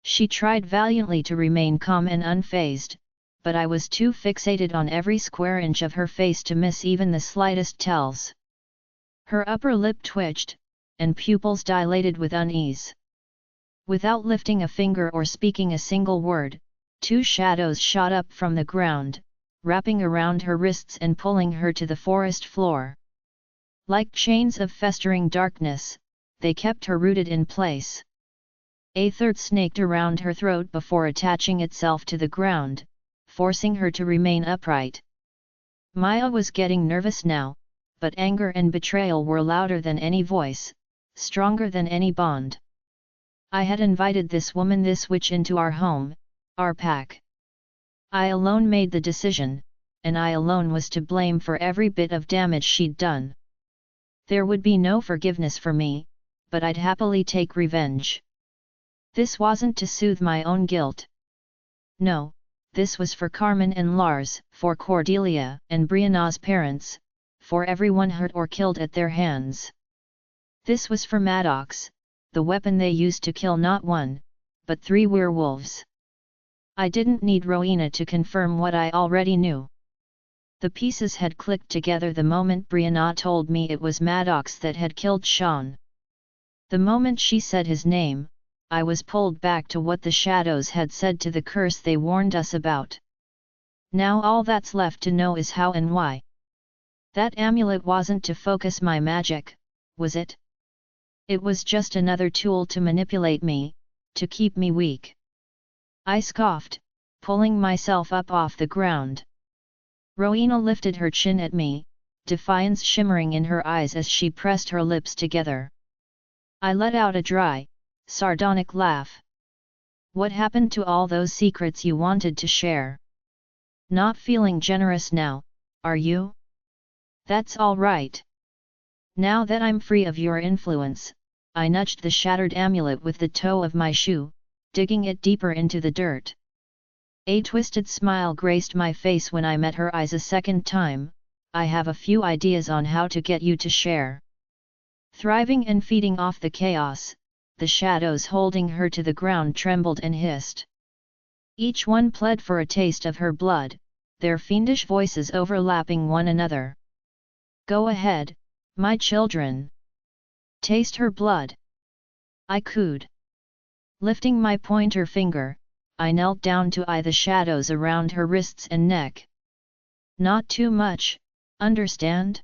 [SPEAKER 1] She tried valiantly to remain calm and unfazed, but I was too fixated on every square inch of her face to miss even the slightest tells. Her upper lip twitched, and pupils dilated with unease. Without lifting a finger or speaking a single word, two shadows shot up from the ground, wrapping around her wrists and pulling her to the forest floor. Like chains of festering darkness, they kept her rooted in place. A third snaked around her throat before attaching itself to the ground, forcing her to remain upright. Maya was getting nervous now, but anger and betrayal were louder than any voice, stronger than any bond. I had invited this woman, this witch, into our home, our pack. I alone made the decision, and I alone was to blame for every bit of damage she'd done. There would be no forgiveness for me, but I'd happily take revenge. This wasn't to soothe my own guilt. No, this was for Carmen and Lars, for Cordelia and Brianna's parents, for everyone hurt or killed at their hands. This was for Maddox, the weapon they used to kill not one, but 3 werewolves. I didn't need Rowena to confirm what I already knew. The pieces had clicked together the moment Brianna told me it was Maddox that had killed Sean. The moment she said his name, I was pulled back to what the shadows had said to the curse they warned us about. Now all that's left to know is how and why. That amulet wasn't to focus my magic, was it? It was just another tool to manipulate me, to keep me weak. I scoffed, pulling myself up off the ground. Rowena lifted her chin at me, defiance shimmering in her eyes as she pressed her lips together. I let out a dry, sardonic laugh. What happened to all those secrets you wanted to share? Not feeling generous now, are you? That's all right. Now that I'm free of your influence, I nudged the shattered amulet with the toe of my shoe, digging it deeper into the dirt. A twisted smile graced my face when I met her eyes a second time. I have a few ideas on how to get you to share. Thriving and feeding off the chaos, the shadows holding her to the ground trembled and hissed. Each one pled for a taste of her blood, their fiendish voices overlapping one another. Go ahead, my children. Taste her blood. I cooed. Lifting my pointer finger, I knelt down to eye the shadows around her wrists and neck. Not too much, understand?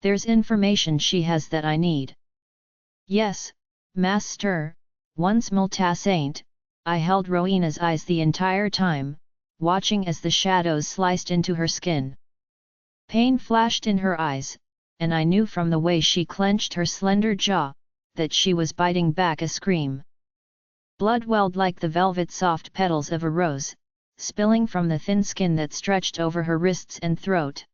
[SPEAKER 1] There's information she has that I need. Yes, Master, once Multasaint. I held Rowena's eyes the entire time, watching as the shadows sliced into her skin. Pain flashed in her eyes, and I knew from the way she clenched her slender jaw, that she was biting back a scream. Blood welled like the velvet soft petals of a rose, spilling from the thin skin that stretched over her wrists and throat.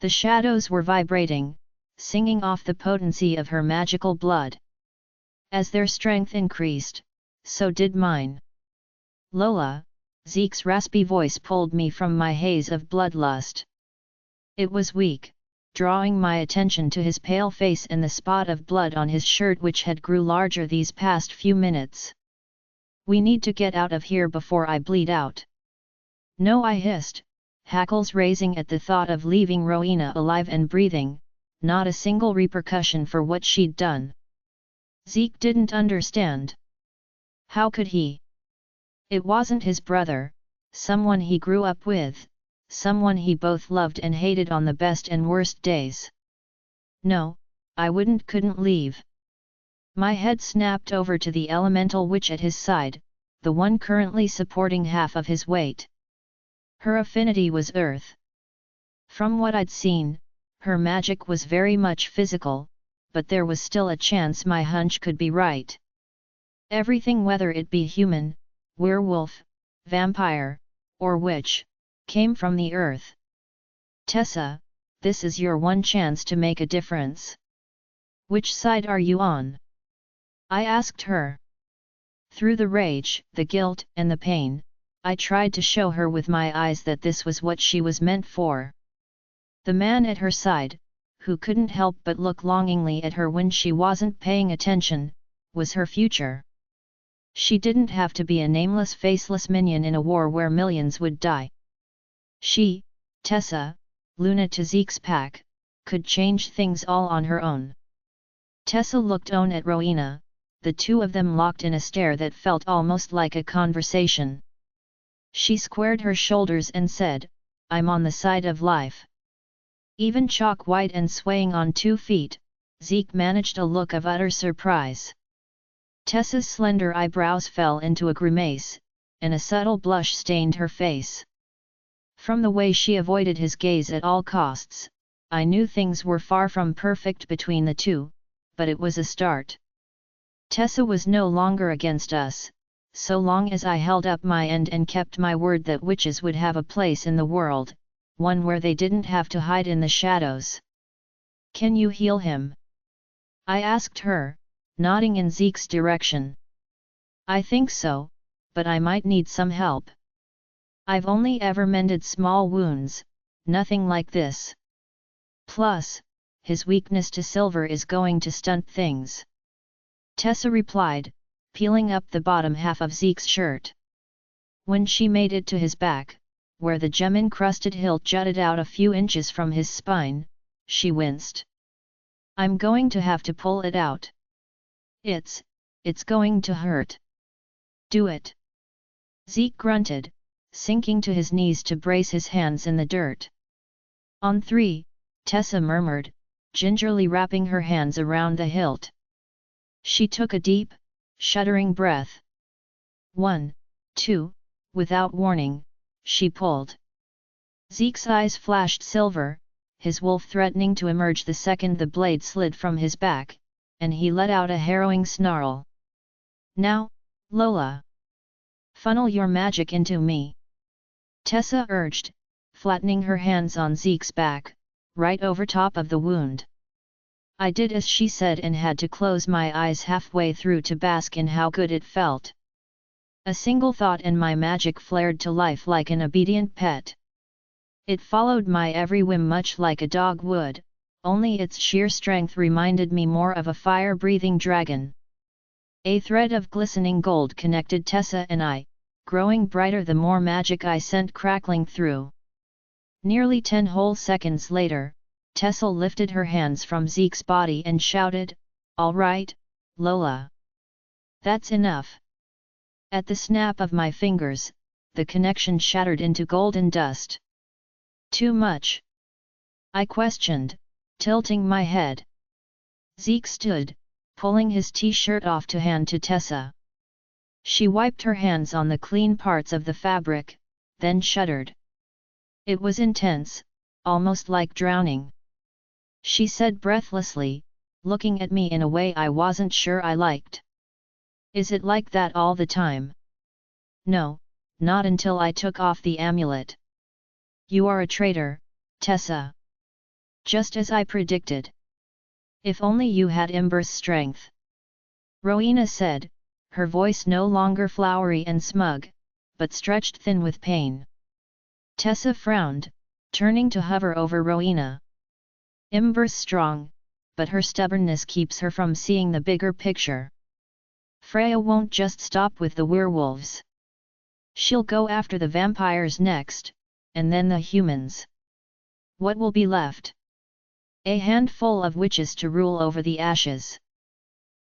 [SPEAKER 1] The shadows were vibrating, singing off the potency of her magical blood. As their strength increased, so did mine. Lola, Zeke's raspy voice pulled me from my haze of bloodlust. It was weak, drawing my attention to his pale face and the spot of blood on his shirt which had grew larger these past few minutes. We need to get out of here before I bleed out. No, I hissed, hackles raising at the thought of leaving Rowena alive and breathing, not a single repercussion for what she'd done. Zeke didn't understand. How could he? It wasn't his brother, someone he grew up with, someone he both loved and hated on the best and worst days. No, I couldn't leave. My head snapped over to the elemental witch at his side, the one currently supporting half of his weight. Her affinity was earth. From what I'd seen, her magic was very much physical, but there was still a chance my hunch could be right. Everything, whether it be human, werewolf, vampire, or witch, came from the earth. Tessa, this is your one chance to make a difference. Which side are you on? I asked her. Through the rage, the guilt, and the pain, I tried to show her with my eyes that this was what she was meant for. The man at her side, who couldn't help but look longingly at her when she wasn't paying attention, was her future. She didn't have to be a nameless, faceless minion in a war where millions would die. She, Tessa, Luna to Zeke's pack, could change things all on her own. Tessa looked on at Rowena, the two of them locked in a stare that felt almost like a conversation. She squared her shoulders and said, I'm on the side of life. Even chalk-white and swaying on 2 feet, Zeke managed a look of utter surprise. Tessa's slender eyebrows fell into a grimace, and a subtle blush stained her face. From the way she avoided his gaze at all costs, I knew things were far from perfect between the two, but it was a start. Tessa was no longer against us, so long as I held up my end and kept my word that witches would have a place in the world, one where they didn't have to hide in the shadows. Can you heal him? I asked her, nodding in Zeke's direction. I think so, but I might need some help. I've only ever mended small wounds, nothing like this. Plus, his weakness to silver is going to stunt things. Tessa replied, peeling up the bottom half of Zeke's shirt. When she made it to his back, where the gem-encrusted hilt jutted out a few inches from his spine, she winced. I'm going to have to pull it out. It's going to hurt. Do it. Zeke grunted, sinking to his knees to brace his hands in the dirt. On 3, Tessa murmured, gingerly wrapping her hands around the hilt. She took a deep, shuddering breath. 1, 2, without warning, she pulled. Zeke's eyes flashed silver, his wolf threatening to emerge the second the blade slid from his back, and he let out a harrowing snarl. Now, Lola! Funnel your magic into me! Tessa urged, flattening her hands on Zeke's back, right over top of the wound. I did as she said and had to close my eyes halfway through to bask in how good it felt. A single thought and my magic flared to life like an obedient pet. It followed my every whim much like a dog would, only its sheer strength reminded me more of a fire-breathing dragon. A thread of glistening gold connected Tessa and I, growing brighter the more magic I sent crackling through. Nearly 10 whole seconds later, Tessa lifted her hands from Zeke's body and shouted, All right, Lola. That's enough. At the snap of my fingers, the connection shattered into golden dust. Too much? I questioned, tilting my head. Zeke stood, pulling his t-shirt off to hand to Tessa. She wiped her hands on the clean parts of the fabric, then shuddered. It was intense, almost like drowning. She said breathlessly, looking at me in a way I wasn't sure I liked. Is it like that all the time? No, not until I took off the amulet. You are a traitor, Tessa. Just as I predicted. If only you had Ember's strength. Rowena said, her voice no longer flowery and smug, but stretched thin with pain. Tessa frowned, turning to hover over Rowena. Ember's strong, but her stubbornness keeps her from seeing the bigger picture. Freya won't just stop with the werewolves. She'll go after the vampires next, and then the humans. What will be left? A handful of witches to rule over the ashes.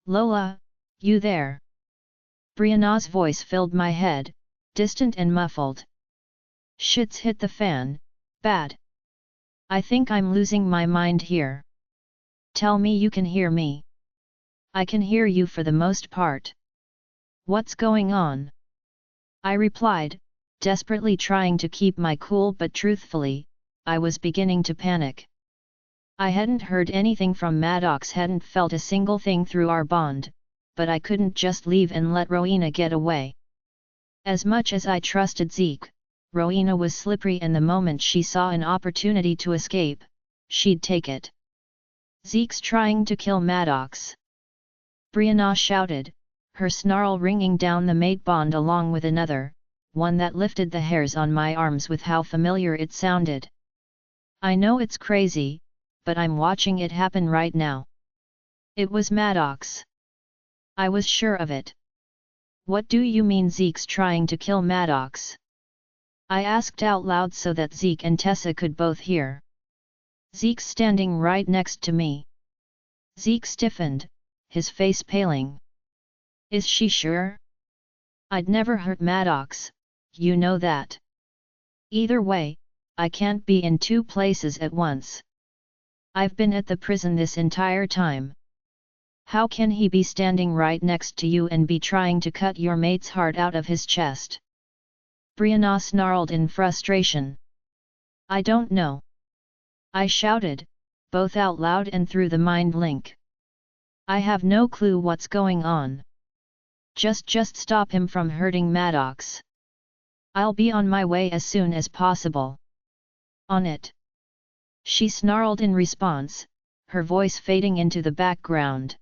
[SPEAKER 1] Lola, you there? Brianna's voice filled my head, distant and muffled. Shit's hit the fan, bad. I think I'm losing my mind here. Tell me you can hear me. I can hear you for the most part. What's going on? I replied, desperately trying to keep my cool, but truthfully, I was beginning to panic. I hadn't heard anything from Maddox, hadn't felt a single thing through our bond, but I couldn't just leave and let Rowena get away. As much as I trusted Zeke, Rowena was slippery, and the moment she saw an opportunity to escape, she'd take it. Zeke's trying to kill Maddox. Brianna shouted, her snarl ringing down the mate bond along with another, one that lifted the hairs on my arms with how familiar it sounded. I know it's crazy, but I'm watching it happen right now. It was Maddox. I was sure of it. What do you mean Zeke's trying to kill Maddox? I asked out loud so that Zeke and Tessa could both hear. Zeke's standing right next to me. Zeke stiffened, his face paling. Is she sure? I'd never hurt Maddox, you know that. Either way, I can't be in two places at once. I've been at the prison this entire time. How can he be standing right next to you and be trying to cut your mate's heart out of his chest? Brianna snarled in frustration. I don't know. I shouted, both out loud and through the mind link. I have no clue what's going on. Just stop him from hurting Maddox. I'll be on my way as soon as possible. On it. She snarled in response, her voice fading into the background.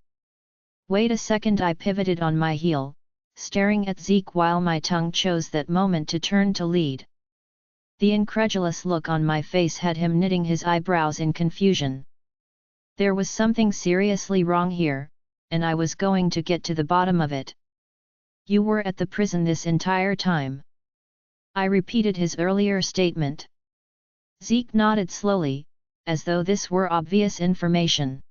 [SPEAKER 1] Wait a second, I pivoted on my heel, staring at Zeke while my tongue chose that moment to turn to lead. The incredulous look on my face had him knitting his eyebrows in confusion. There was something seriously wrong here, and I was going to get to the bottom of it. You were at the prison this entire time. I repeated his earlier statement. Zeke nodded slowly, as though this were obvious information.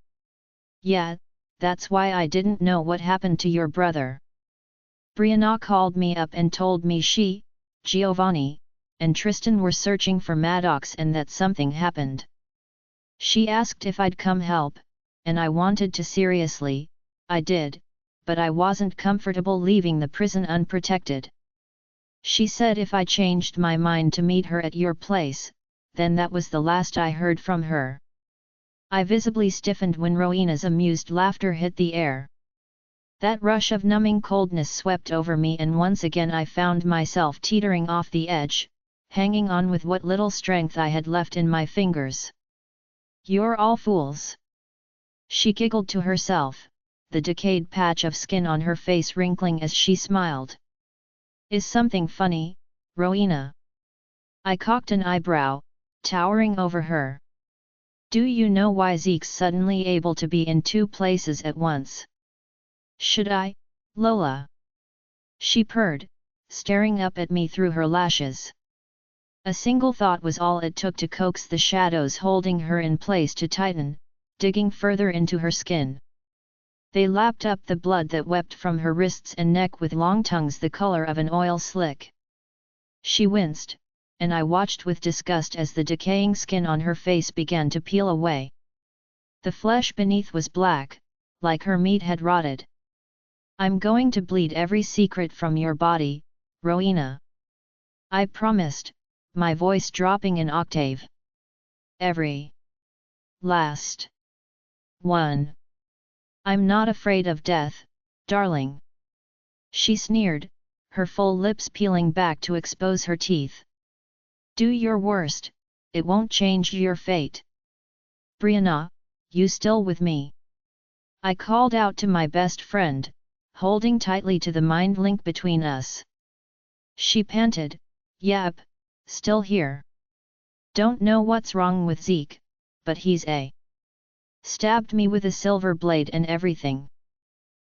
[SPEAKER 1] Yeah, that's why I didn't know what happened to your brother. Brianna called me up and told me she, Giovanni, and Tristan were searching for Maddox and that something happened. She asked if I'd come help, and I wanted to seriously, I did, but I wasn't comfortable leaving the prison unprotected. She said if I changed my mind to meet her at your place, then that was the last I heard from her. I visibly stiffened when Rowena's amused laughter hit the air. That rush of numbing coldness swept over me, and once again I found myself teetering off the edge, hanging on with what little strength I had left in my fingers. You're all fools. She giggled to herself, the decayed patch of skin on her face wrinkling as she smiled. Is something funny, Rowena? I cocked an eyebrow, towering over her. Do you know why Zeke's suddenly able to be in two places at once? Should I, Lola? She purred, staring up at me through her lashes. A single thought was all it took to coax the shadows holding her in place to tighten, digging further into her skin. They lapped up the blood that wept from her wrists and neck with long tongues the color of an oil slick. She winced, and I watched with disgust as the decaying skin on her face began to peel away. The flesh beneath was black, like her meat had rotted. I'm going to bleed every secret from your body, Rowena. I promised, my voice dropping an octave. Every last one. I'm not afraid of death, darling. She sneered, her full lips peeling back to expose her teeth. Do your worst, it won't change your fate. Brianna, you still with me? I called out to my best friend, holding tightly to the mind link between us. She panted, Yep, still here. Don't know what's wrong with Zeke, but he's stabbed me with a silver blade and everything.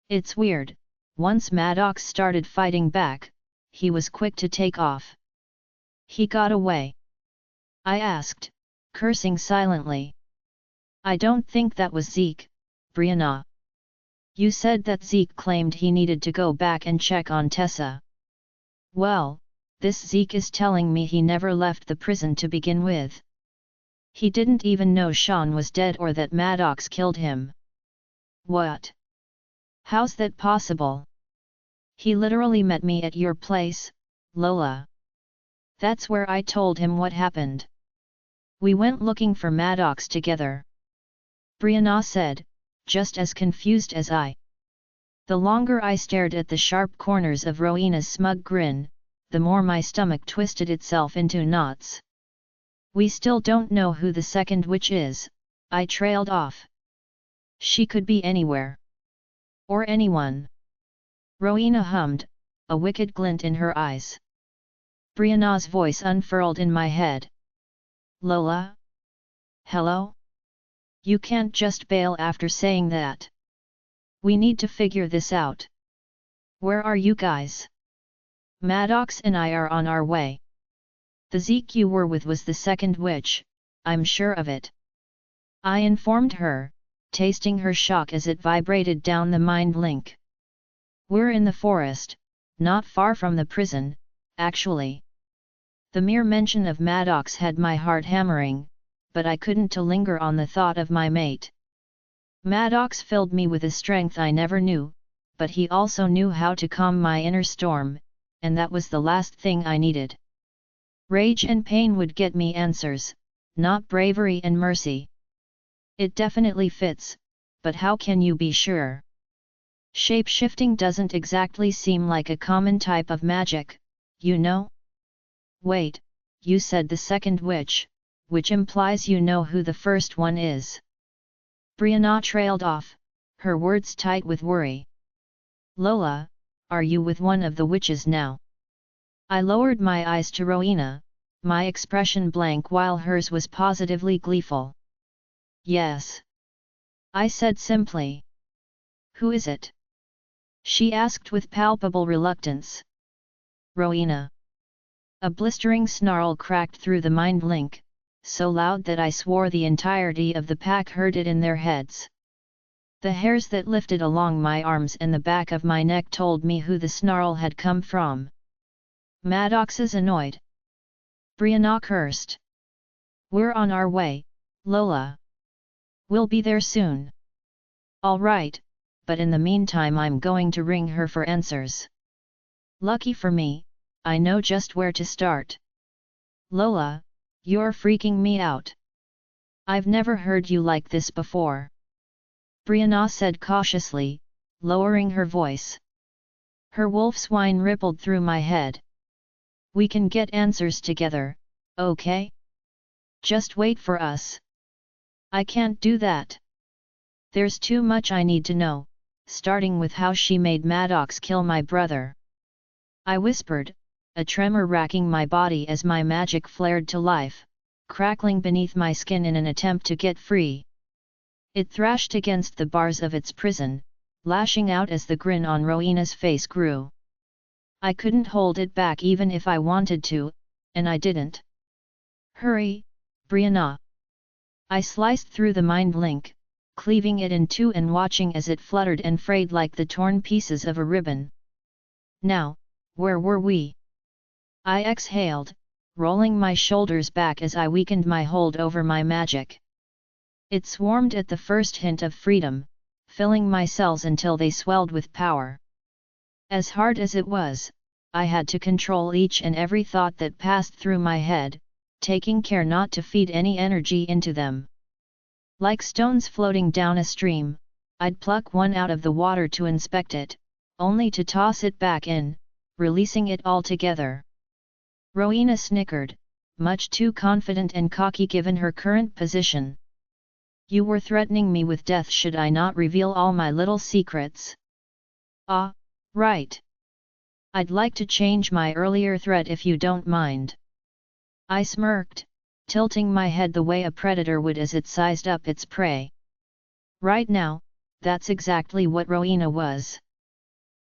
[SPEAKER 1] It's weird, once Maddox started fighting back, he was quick to take off. He got away. I asked, cursing silently. I don't think that was Zeke, Brianna. You said that Zeke claimed he needed to go back and check on Tessa. Well, this Zeke is telling me he never left the prison to begin with. He didn't even know Sean was dead or that Maddox killed him. What? How's that possible? He literally met me at your place, Lola. That's where I told him what happened. We went looking for Maddox together. Brianna said, just as confused as I. The longer I stared at the sharp corners of Rowena's smug grin, the more my stomach twisted itself into knots. We still don't know who the second witch is, I trailed off. She could be anywhere. Or anyone. Rowena hummed, a wicked glint in her eyes. Brianna's voice unfurled in my head. Lola? Hello? You can't just bail after saying that. We need to figure this out. Where are you guys? Maddox and I are on our way. The Zeke you were with was the second witch, I'm sure of it. I informed her, tasting her shock as it vibrated down the mind link. We're in the forest, not far from the prison, actually. The mere mention of Maddox had my heart hammering, but I couldn't to linger on the thought of my mate. Maddox filled me with a strength I never knew, but he also knew how to calm my inner storm, and that was the last thing I needed. Rage and pain would get me answers, not bravery and mercy. It definitely fits, but how can you be sure? Shape-shifting doesn't exactly seem like a common type of magic, you know? Wait, you said the second witch, which implies you know who the first one is. Brianna trailed off, her words tight with worry. Lola, are you with one of the witches now? I lowered my eyes to Rowena, my expression blank while hers was positively gleeful. Yes. I said simply. Who is it? She asked with palpable reluctance. Rowena. A blistering snarl cracked through the mind link, so loud that I swore the entirety of the pack heard it in their heads. The hairs that lifted along my arms and the back of my neck told me who the snarl had come from. Maddox is annoyed. Brianna cursed. We're on our way, Lola. We'll be there soon. All right, but in the meantime I'm going to ring her for answers. Lucky for me, I know just where to start. Lola, you're freaking me out. I've never heard you like this before. Brianna said cautiously, lowering her voice. Her wolf's whine rippled through my head. We can get answers together, okay? Just wait for us. I can't do that. There's too much I need to know, starting with how she made Maddox kill my brother. I whispered, a tremor racking my body as my magic flared to life, crackling beneath my skin in an attempt to get free. It thrashed against the bars of its prison, lashing out as the grin on Rowena's face grew. I couldn't hold it back even if I wanted to, and I didn't. Hurry, Brianna. I sliced through the mind link, cleaving it in two and watching as it fluttered and frayed like the torn pieces of a ribbon. Now, where were we? I exhaled, rolling my shoulders back as I weakened my hold over my magic. It swarmed at the first hint of freedom, filling my cells until they swelled with power. As hard as it was, I had to control each and every thought that passed through my head, taking care not to feed any energy into them. Like stones floating down a stream, I'd pluck one out of the water to inspect it, only to toss it back in, releasing it altogether. Rowena snickered, much too confident and cocky given her current position. You were threatening me with death should I not reveal all my little secrets. Ah, right. I'd like to change my earlier threat if you don't mind. I smirked, tilting my head the way a predator would as it sized up its prey. Right now, that's exactly what Rowena was.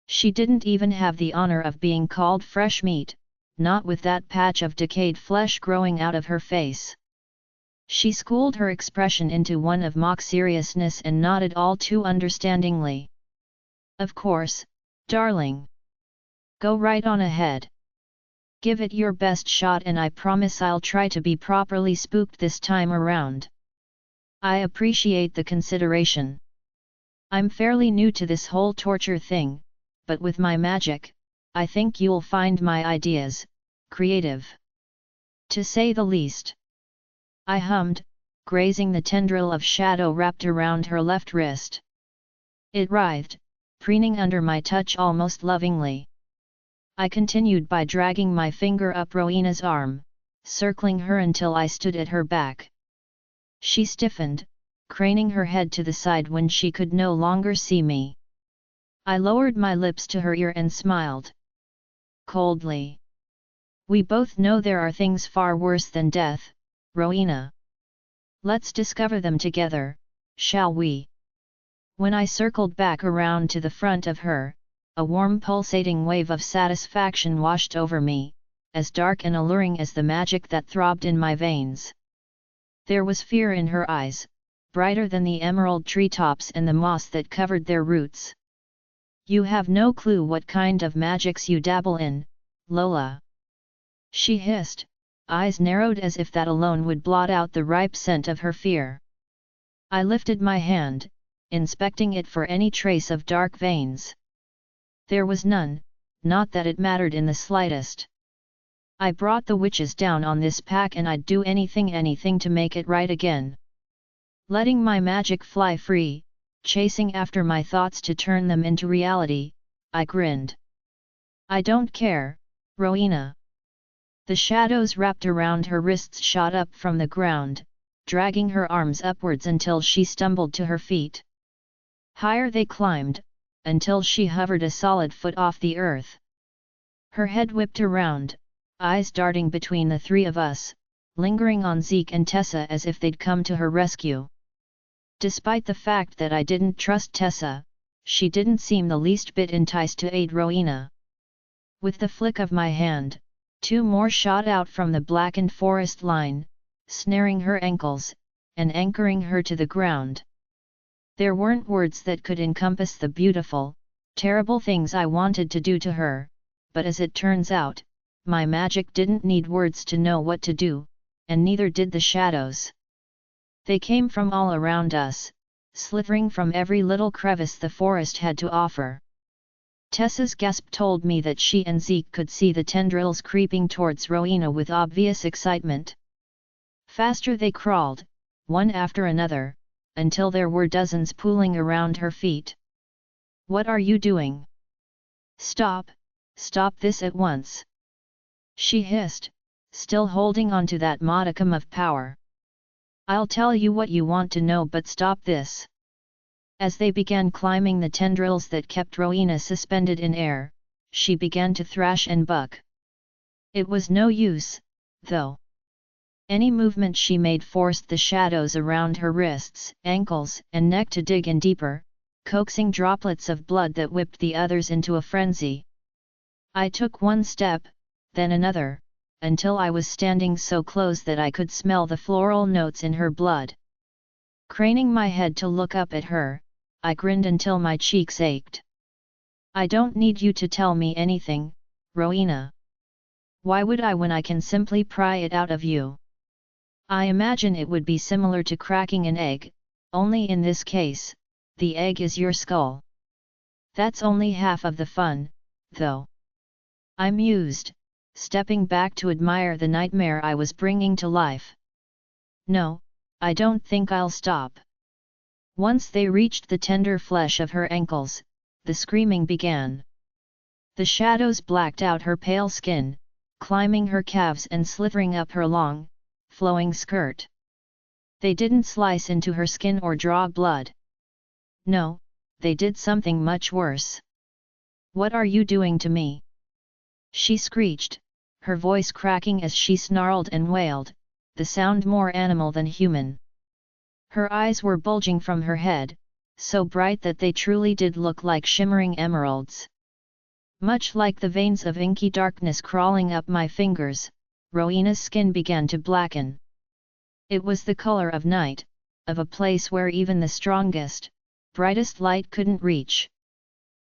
[SPEAKER 1] She didn't even have the honor of being called fresh meat, not with that patch of decayed flesh growing out of her face. She schooled her expression into one of mock seriousness and nodded all too understandingly. Of course, darling. Go right on ahead. Give it your best shot and I promise I'll try to be properly spooked this time around. I appreciate the consideration. I'm fairly new to this whole torture thing, but with my magic, I think you'll find my ideas creative, to say the least. I hummed, grazing the tendril of shadow wrapped around her left wrist. It writhed, preening under my touch almost lovingly. I continued by dragging my finger up Rowena's arm, circling her until I stood at her back. She stiffened, craning her head to the side when she could no longer see me. I lowered my lips to her ear and smiled. Coldly. We both know there are things far worse than death, Rowena. Let's discover them together, shall we? When I circled back around to the front of her, a warm pulsating wave of satisfaction washed over me, as dark and alluring as the magic that throbbed in my veins. There was fear in her eyes, brighter than the emerald treetops and the moss that covered their roots. You have no clue what kind of magics you dabble in, Lola. She hissed, eyes narrowed as if that alone would blot out the ripe scent of her fear. I lifted my hand, inspecting it for any trace of dark veins. There was none, not that it mattered in the slightest. I brought the witches down on this pack and I'd do anything to make it right again. Letting my magic fly free, chasing after my thoughts to turn them into reality, I grinned. I don't care, Rowena. The shadows wrapped around her wrists shot up from the ground, dragging her arms upwards until she stumbled to her feet. Higher they climbed, until she hovered a solid foot off the earth. Her head whipped around, eyes darting between the three of us, lingering on Zeke and Tessa as if they'd come to her rescue. Despite the fact that I didn't trust Tessa, she didn't seem the least bit enticed to aid Rowena. With the flick of my hand, two more shot out from the blackened forest line, snaring her ankles, and anchoring her to the ground. There weren't words that could encompass the beautiful, terrible things I wanted to do to her, but as it turns out, my magic didn't need words to know what to do, and neither did the shadows. They came from all around us, slithering from every little crevice the forest had to offer. Tessa's gasp told me that she and Zeke could see the tendrils creeping towards Rowena with obvious excitement. Faster they crawled, one after another, until there were dozens pooling around her feet. What are you doing? Stop this at once! She hissed, still holding on to that modicum of power. I'll tell you what you want to know, but stop this. As they began climbing the tendrils that kept Rowena suspended in air, she began to thrash and buck. It was no use, though. Any movement she made forced the shadows around her wrists, ankles, and neck to dig in deeper, coaxing droplets of blood that whipped the others into a frenzy. I took one step, then another, until I was standing so close that I could smell the floral notes in her blood. Craning my head to look up at her, I grinned until my cheeks ached. I don't need you to tell me anything, Rowena. Why would I when I can simply pry it out of you? I imagine it would be similar to cracking an egg, only in this case, the egg is your skull. That's only half of the fun, though. I mused, stepping back to admire the nightmare I was bringing to life. No, I don't think I'll stop. Once they reached the tender flesh of her ankles, the screaming began. The shadows blacked out her pale skin, climbing her calves and slithering up her long, flowing skirt. They didn't slice into her skin or draw blood. No, they did something much worse. What are you doing to me? She screeched, her voice cracking as she snarled and wailed, the sound more animal than human. Her eyes were bulging from her head, so bright that they truly did look like shimmering emeralds. Much like the veins of inky darkness crawling up my fingers, Rowena's skin began to blacken. It was the color of night, of a place where even the strongest, brightest light couldn't reach.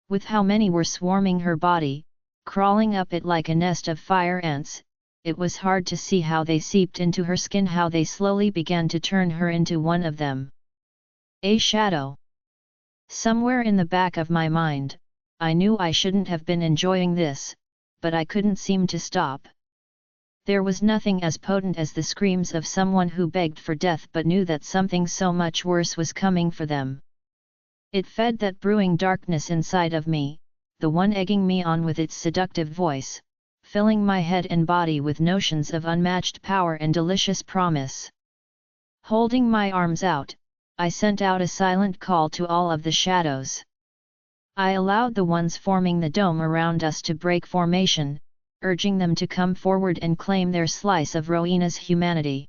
[SPEAKER 1] With how many were swarming her body, crawling up it like a nest of fire ants, it was hard to see how they seeped into her skin, how they slowly began to turn her into one of them. A shadow. Somewhere in the back of my mind, I knew I shouldn't have been enjoying this, but I couldn't seem to stop. There was nothing as potent as the screams of someone who begged for death but knew that something so much worse was coming for them. It fed that brewing darkness inside of me, the one egging me on with its seductive voice, filling my head and body with notions of unmatched power and delicious promise. Holding my arms out, I sent out a silent call to all of the shadows. I allowed the ones forming the dome around us to break formation, urging them to come forward and claim their slice of Rowena's humanity.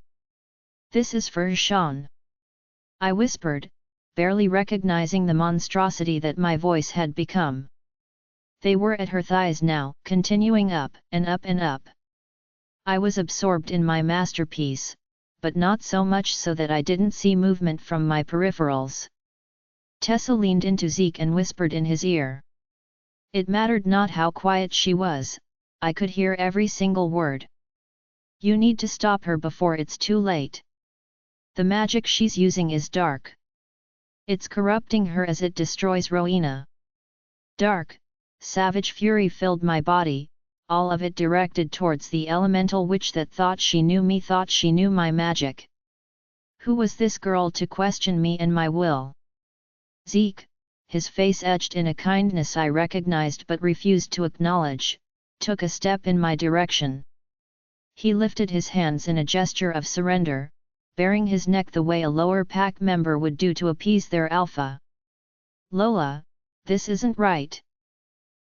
[SPEAKER 1] "This is for Sean," I whispered, barely recognizing the monstrosity that my voice had become. They were at her thighs now, continuing up and up and up. I was absorbed in my masterpiece, but not so much so that I didn't see movement from my peripherals. Tessa leaned into Zeke and whispered in his ear. It mattered not how quiet she was, I could hear every single word. "You need to stop her before it's too late. The magic she's using is dark. It's corrupting her as it destroys Rowena." Dark, savage fury filled my body, all of it directed towards the elemental witch that thought she knew me, thought she knew my magic. Who was this girl to question me and my will? Zeke, his face etched in a kindness I recognized but refused to acknowledge, took a step in my direction. He lifted his hands in a gesture of surrender, baring his neck the way a lower pack member would do to appease their alpha. "Lola, this isn't right.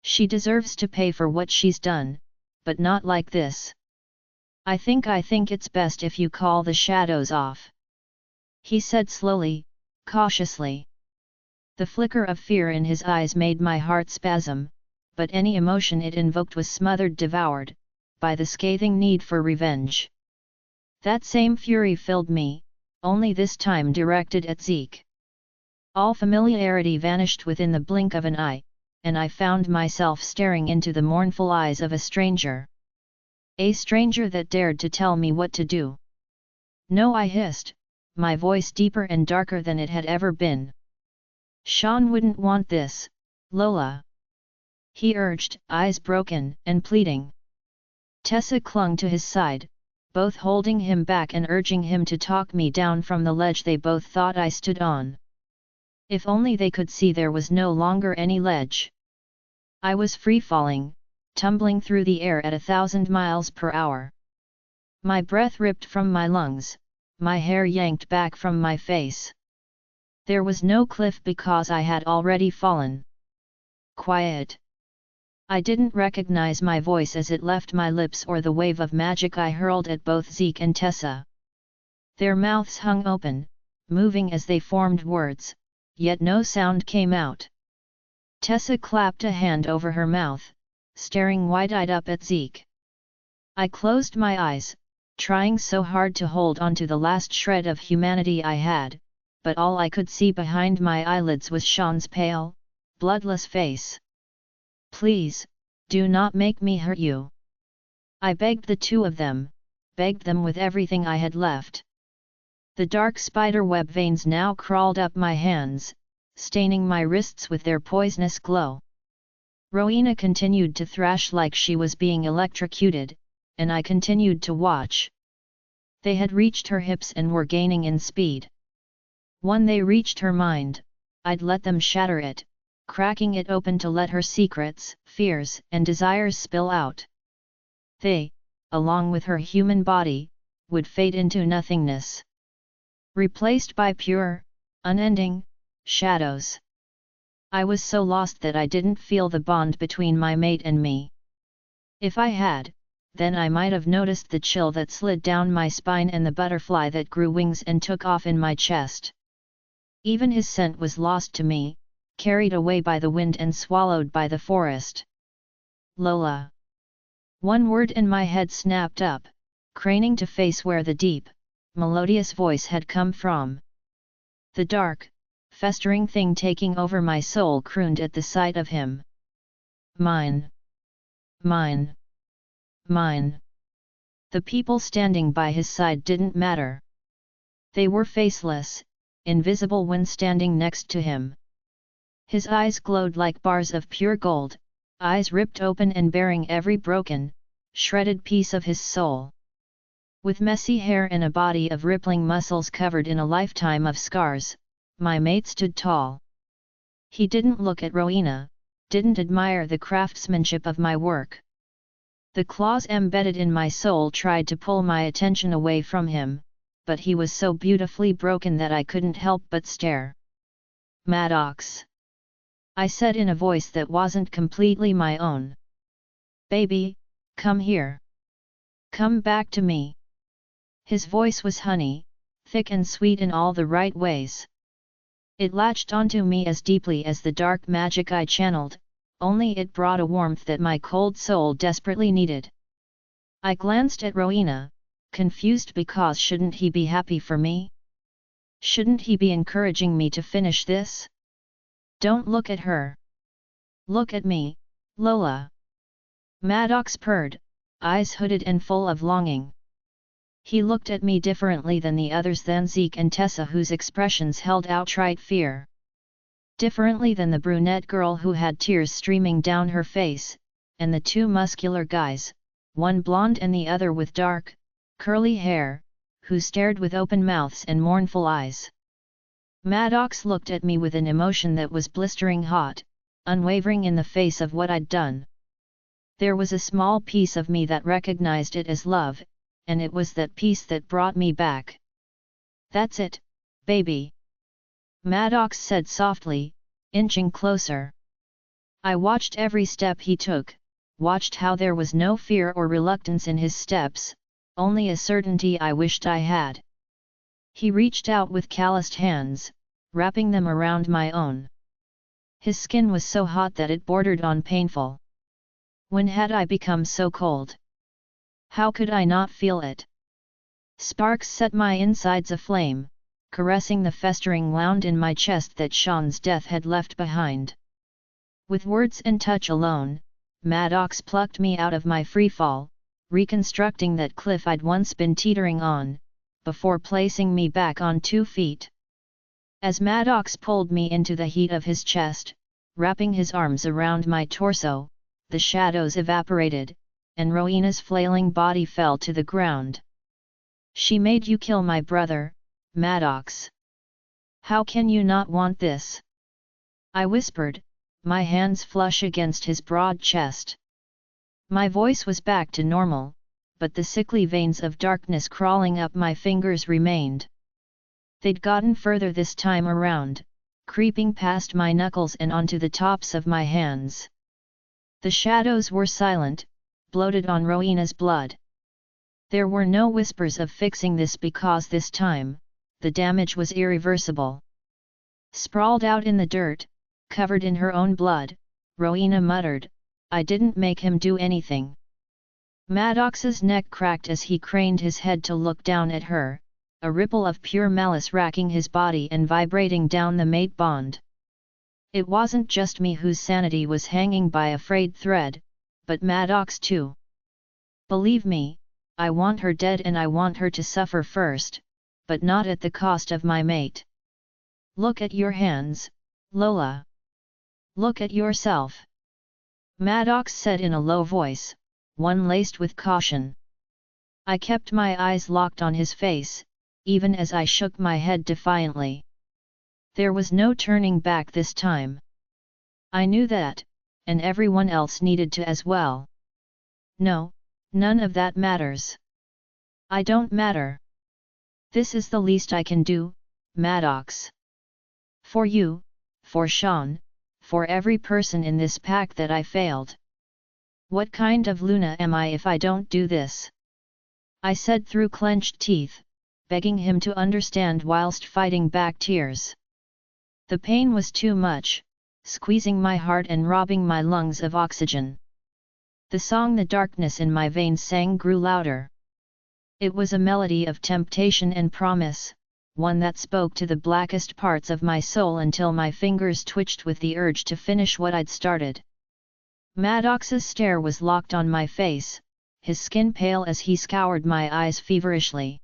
[SPEAKER 1] She deserves to pay for what she's done, but not like this. I think it's best if you call the shadows off," he said slowly, cautiously. The flicker of fear in his eyes made my heart spasm, but any emotion it invoked was smothered, devoured, by the scathing need for revenge. That same fury filled me, only this time directed at Zeke. All familiarity vanished within the blink of an eye, and I found myself staring into the mournful eyes of a stranger. A stranger that dared to tell me what to do. "No," I hissed, my voice deeper and darker than it had ever been. "Sean wouldn't want this, Lola," he urged, eyes broken and pleading. Tessa clung to his side, both holding him back and urging him to talk me down from the ledge they both thought I stood on. If only they could see there was no longer any ledge. I was free-falling, tumbling through the air at 1,000 miles per hour. My breath ripped from my lungs, my hair yanked back from my face. There was no cliff because I had already fallen. Quiet. I didn't recognize my voice as it left my lips or the wave of magic I hurled at both Zeke and Tessa. Their mouths hung open, moving as they formed words, yet no sound came out. Tessa clapped a hand over her mouth, staring wide-eyed up at Zeke. I closed my eyes, trying so hard to hold on to the last shred of humanity I had, but all I could see behind my eyelids was Sean's pale, bloodless face. "Please, do not make me hurt you," I begged the two of them, begged them with everything I had left. The dark spiderweb veins now crawled up my hands, staining my wrists with their poisonous glow. Rowena continued to thrash like she was being electrocuted, and I continued to watch. They had reached her hips and were gaining in speed. When they reached her mind, I'd let them shatter it, cracking it open to let her secrets, fears, and desires spill out. They, along with her human body, would fade into nothingness, replaced by pure, unending shadows. I was so lost that I didn't feel the bond between my mate and me. If I had, then I might have noticed the chill that slid down my spine and the butterfly that grew wings and took off in my chest. Even his scent was lost to me, carried away by the wind and swallowed by the forest. Lola. One word and my head snapped up, craning to face where the deep, melodious voice had come from. The dark, festering thing taking over my soul crooned at the sight of him. Mine. Mine. Mine. The people standing by his side didn't matter. They were faceless, invisible when standing next to him. His eyes glowed like bars of pure gold, eyes ripped open and bearing every broken, shredded piece of his soul. With messy hair and a body of rippling muscles covered in a lifetime of scars, my mate stood tall. He didn't look at Rowena, didn't admire the craftsmanship of my work. The claws embedded in my soul tried to pull my attention away from him, but he was so beautifully broken that I couldn't help but stare. Maddox, I said in a voice that wasn't completely my own. Baby, come here. Come back to me. His voice was honey, thick and sweet in all the right ways. It latched onto me as deeply as the dark magic I channeled, only it brought a warmth that my cold soul desperately needed. I glanced at Rowena, confused because shouldn't he be happy for me? Shouldn't he be encouraging me to finish this? Don't look at her. Look at me, Lola. Maddox purred, eyes hooded and full of longing. He looked at me differently than the others, than Zeke and Tessa, whose expressions held outright fear. Differently than the brunette girl who had tears streaming down her face, and the two muscular guys, one blonde and the other with dark, curly hair, who stared with open mouths and mournful eyes. Maddox looked at me with an emotion that was blistering hot, unwavering in the face of what I'd done. There was a small piece of me that recognized it as love, and it was that piece that brought me back. That's it, baby. Maddox said softly, inching closer. I watched every step he took, watched how there was no fear or reluctance in his steps, only a certainty I wished I had. He reached out with calloused hands, wrapping them around my own. His skin was so hot that it bordered on painful. When had I become so cold? How could I not feel it? Sparks set my insides aflame, caressing the festering wound in my chest that Sean's death had left behind. With words and touch alone, Maddox plucked me out of my freefall, reconstructing that cliff I'd once been teetering on, before placing me back on 2 feet. As Maddox pulled me into the heat of his chest, wrapping his arms around my torso, the shadows evaporated, and Rowena's flailing body fell to the ground. She made you kill my brother, Maddox. How can you not want this? I whispered, my hands flush against his broad chest. My voice was back to normal, but the sickly veins of darkness crawling up my fingers remained. They'd gotten further this time around, creeping past my knuckles and onto the tops of my hands. The shadows were silent, bloated on Rowena's blood. There were no whispers of fixing this because this time, the damage was irreversible. Sprawled out in the dirt, covered in her own blood, Rowena muttered, I didn't make him do anything. Maddox's neck cracked as he craned his head to look down at her, a ripple of pure malice racking his body and vibrating down the mate bond. It wasn't just me whose sanity was hanging by a frayed thread, but Maddox too. Believe me, I want her dead and I want her to suffer first, but not at the cost of my mate. Look at your hands, Lola. Look at yourself. Maddox said in a low voice, one laced with caution. I kept my eyes locked on his face, even as I shook my head defiantly. There was no turning back this time. I knew that, and everyone else needed to as well. No, none of that matters. I don't matter. This is the least I can do, Maddox. For you, for Sean, for every person in this pack that I failed. What kind of Luna am I if I don't do this? I said through clenched teeth, begging him to understand whilst fighting back tears. The pain was too much, squeezing my heart and robbing my lungs of oxygen. The song the darkness in my veins sang grew louder. It was a melody of temptation and promise, one that spoke to the blackest parts of my soul until my fingers twitched with the urge to finish what I'd started. Maddox's stare was locked on my face, his skin pale as he scoured my eyes feverishly.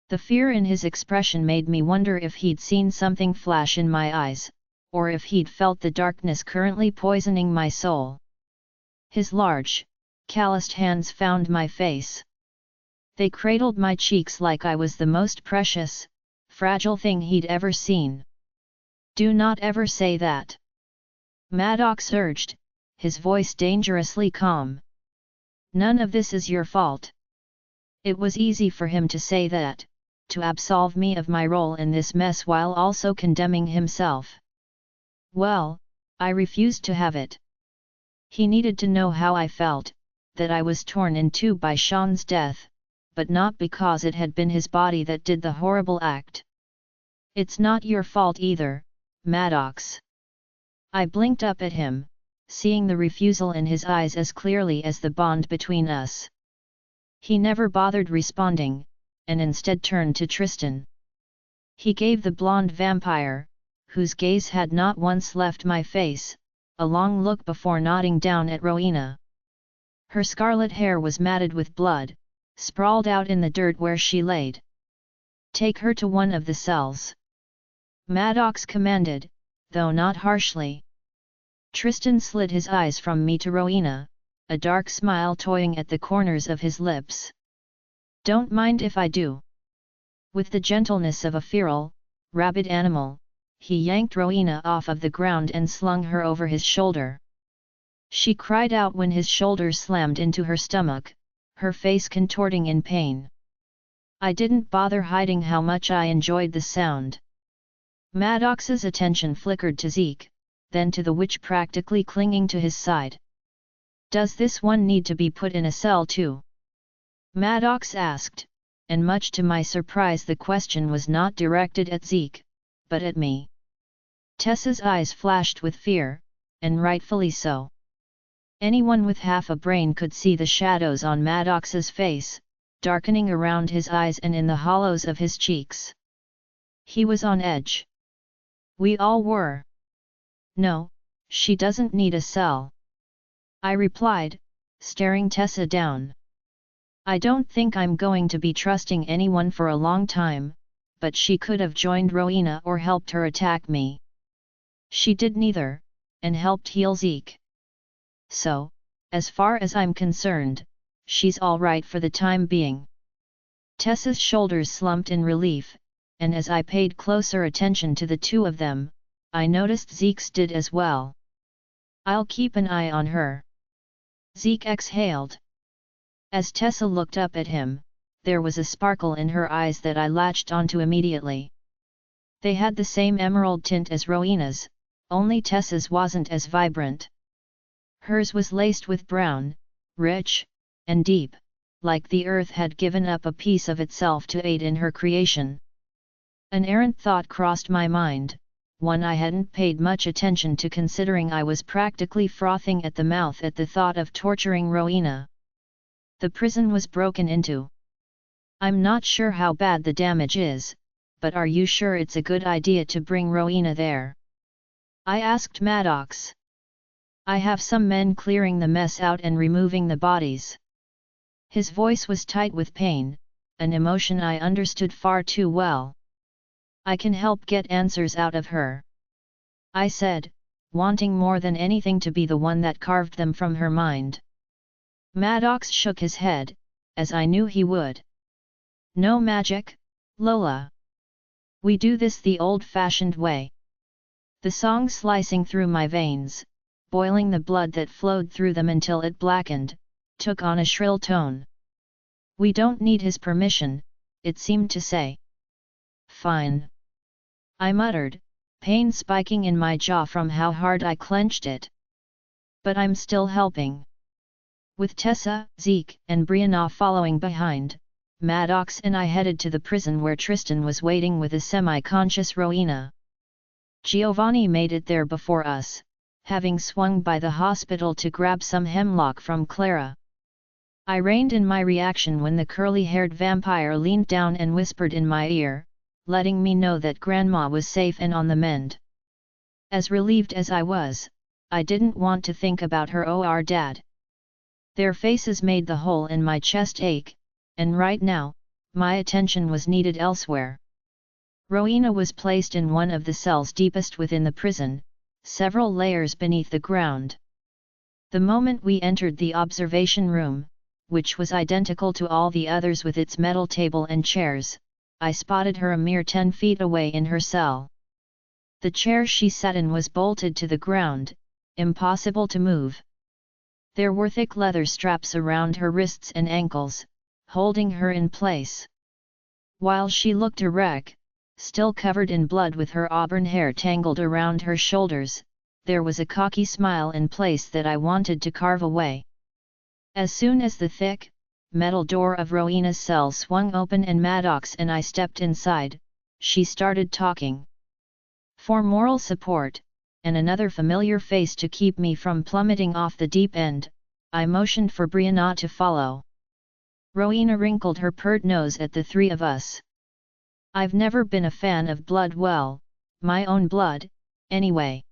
[SPEAKER 1] The fear in his expression made me wonder if he'd seen something flash in my eyes, or if he'd felt the darkness currently poisoning my soul. His large, calloused hands found my face. They cradled my cheeks like I was the most precious, fragile thing he'd ever seen. "Do not ever say that," Maddox urged, his voice dangerously calm. "None of this is your fault." It was easy for him to say that, to absolve me of my role in this mess while also condemning himself. Well, I refused to have it. He needed to know how I felt, that I was torn in two by Sean's death, but not because it had been his body that did the horrible act. "It's not your fault either, Maddox." I blinked up at him, seeing the refusal in his eyes as clearly as the bond between us. He never bothered responding, and instead turned to Tristan. He gave the blonde vampire, whose gaze had not once left my face, a long look before nodding down at Rowena. Her scarlet hair was matted with blood, sprawled out in the dirt where she laid. "Take her to one of the cells," Maddox commanded, though not harshly. Tristan slid his eyes from me to Rowena, a dark smile toying at the corners of his lips. "Don't mind if I do." With the gentleness of a feral, rabid animal, he yanked Rowena off of the ground and slung her over his shoulder. She cried out when his shoulders slammed into her stomach, her face contorting in pain. I didn't bother hiding how much I enjoyed the sound. Maddox's attention flickered to Zeke, then to the witch practically clinging to his side. "Does this one need to be put in a cell too?" Maddox asked, and much to my surprise the question was not directed at Zeke, but at me. Tessa's eyes flashed with fear, and rightfully so. Anyone with half a brain could see the shadows on Maddox's face, darkening around his eyes and in the hollows of his cheeks. He was on edge. We all were. "No, she doesn't need a cell," I replied, staring Tessa down. "I don't think I'm going to be trusting anyone for a long time, but she could have joined Rowena or helped her attack me. She did neither, and helped heal Zeke. So, as far as I'm concerned, she's all right for the time being." Tessa's shoulders slumped in relief, and as I paid closer attention to the two of them, I noticed Zeke's did as well. "I'll keep an eye on her." Zeke exhaled. As Tessa looked up at him, there was a sparkle in her eyes that I latched onto immediately. They had the same emerald tint as Rowena's, only Tessa's wasn't as vibrant. Hers was laced with brown, rich, and deep, like the earth had given up a piece of itself to aid in her creation. An errant thought crossed my mind, one I hadn't paid much attention to considering I was practically frothing at the mouth at the thought of torturing Rowena. The prison was broken into. "I'm not sure how bad the damage is, but are you sure it's a good idea to bring Rowena there?" I asked Maddox. "I have some men clearing the mess out and removing the bodies." His voice was tight with pain, an emotion I understood far too well. "I can help get answers out of her," I said, wanting more than anything to be the one that carved them from her mind. Maddox shook his head, as I knew he would. "No magic, Lola. We do this the old-fashioned way." The song slicing through my veins, boiling the blood that flowed through them until it blackened, took on a shrill tone. "We don't need his permission," it seemed to say. "Fine," I muttered, pain spiking in my jaw from how hard I clenched it. "But I'm still helping." With Tessa, Zeke, and Brianna following behind, Maddox and I headed to the prison where Tristan was waiting with a semi-conscious Rowena. Giovanni made it there before us, having swung by the hospital to grab some hemlock from Clara. I reined in my reaction when the curly-haired vampire leaned down and whispered in my ear, letting me know that Grandma was safe and on the mend. As relieved as I was, I didn't want to think about her or Dad. Their faces made the hole in my chest ache, and right now, my attention was needed elsewhere. Rowena was placed in one of the cells deepest within the prison, several layers beneath the ground. The moment we entered the observation room, which was identical to all the others with its metal table and chairs, I spotted her a mere 10 feet away in her cell. The chair she sat in was bolted to the ground, impossible to move. There were thick leather straps around her wrists and ankles, holding her in place. While she looked a wreck, still covered in blood with her auburn hair tangled around her shoulders, there was a cocky smile in place that I wanted to carve away. As soon as the thick, metal door of Rowena's cell swung open and Maddox and I stepped inside, she started talking. For moral support, and another familiar face to keep me from plummeting off the deep end, I motioned for Brianna to follow. Rowena wrinkled her pert nose at the three of us. I've never been a fan of blood, well, my own blood, anyway.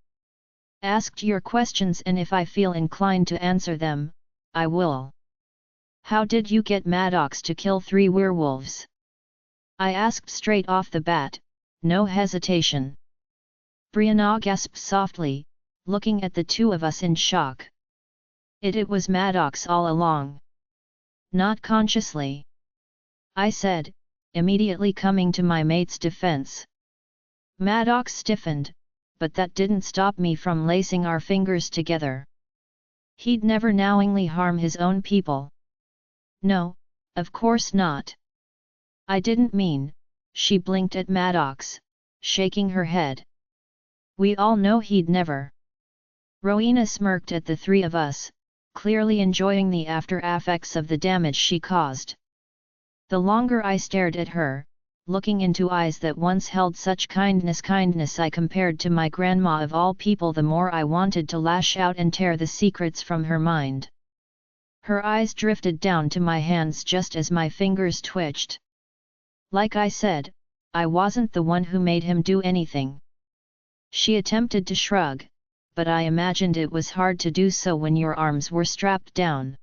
[SPEAKER 1] Asked your questions and if I feel inclined to answer them, I will. How did you get Maddox to kill 3 werewolves? I asked straight off the bat, no hesitation. Brianna gasped softly, looking at the two of us in shock. It was Maddox all along. Not consciously, I said, immediately coming to my mate's defense. Maddox stiffened, but that didn't stop me from lacing our fingers together. He'd never knowingly harm his own people. No, of course not. I didn't mean, she blinked at Maddox, shaking her head. We all know he'd never. Rowena smirked at the three of us, clearly enjoying the after-effects of the damage she caused. The longer I stared at her, looking into eyes that once held such kindness I compared to my grandma of all people, the more I wanted to lash out and tear the secrets from her mind. Her eyes drifted down to my hands just as my fingers twitched. Like I said, I wasn't the one who made him do anything. She attempted to shrug, but I imagined it was hard to do so when your arms were strapped down.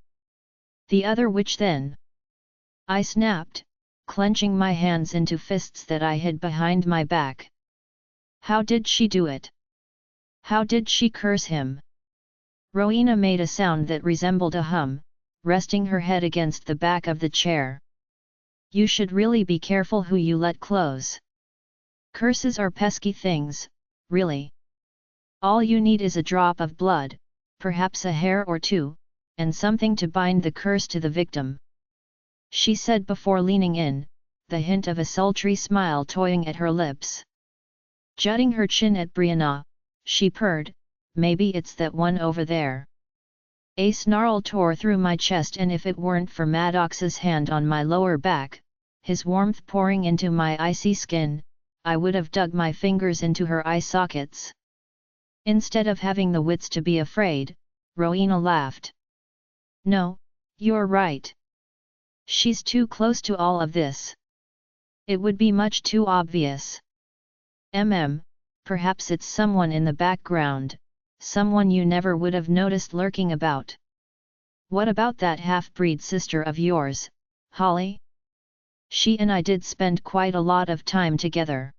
[SPEAKER 1] The other witch then? I snapped, clenching my hands into fists that I hid behind my back. How did she do it? How did she curse him? Rowena made a sound that resembled a hum, resting her head against the back of the chair. You should really be careful who you let close. Curses are pesky things, really. All you need is a drop of blood, perhaps a hair or two, and something to bind the curse to the victim. She said before leaning in, the hint of a sultry smile toying at her lips. Jutting her chin at Brianna, she purred, maybe it's that one over there. A snarl tore through my chest, and if it weren't for Maddox's hand on my lower back, his warmth pouring into my icy skin, I would have dug my fingers into her eye sockets. Instead of having the wits to be afraid, Rowena laughed. No, you're right. She's too close to all of this. It would be much too obvious. Perhaps it's someone in the background, someone you never would have noticed lurking about. What about that half-breed sister of yours, Holly? She and I did spend quite a lot of time together.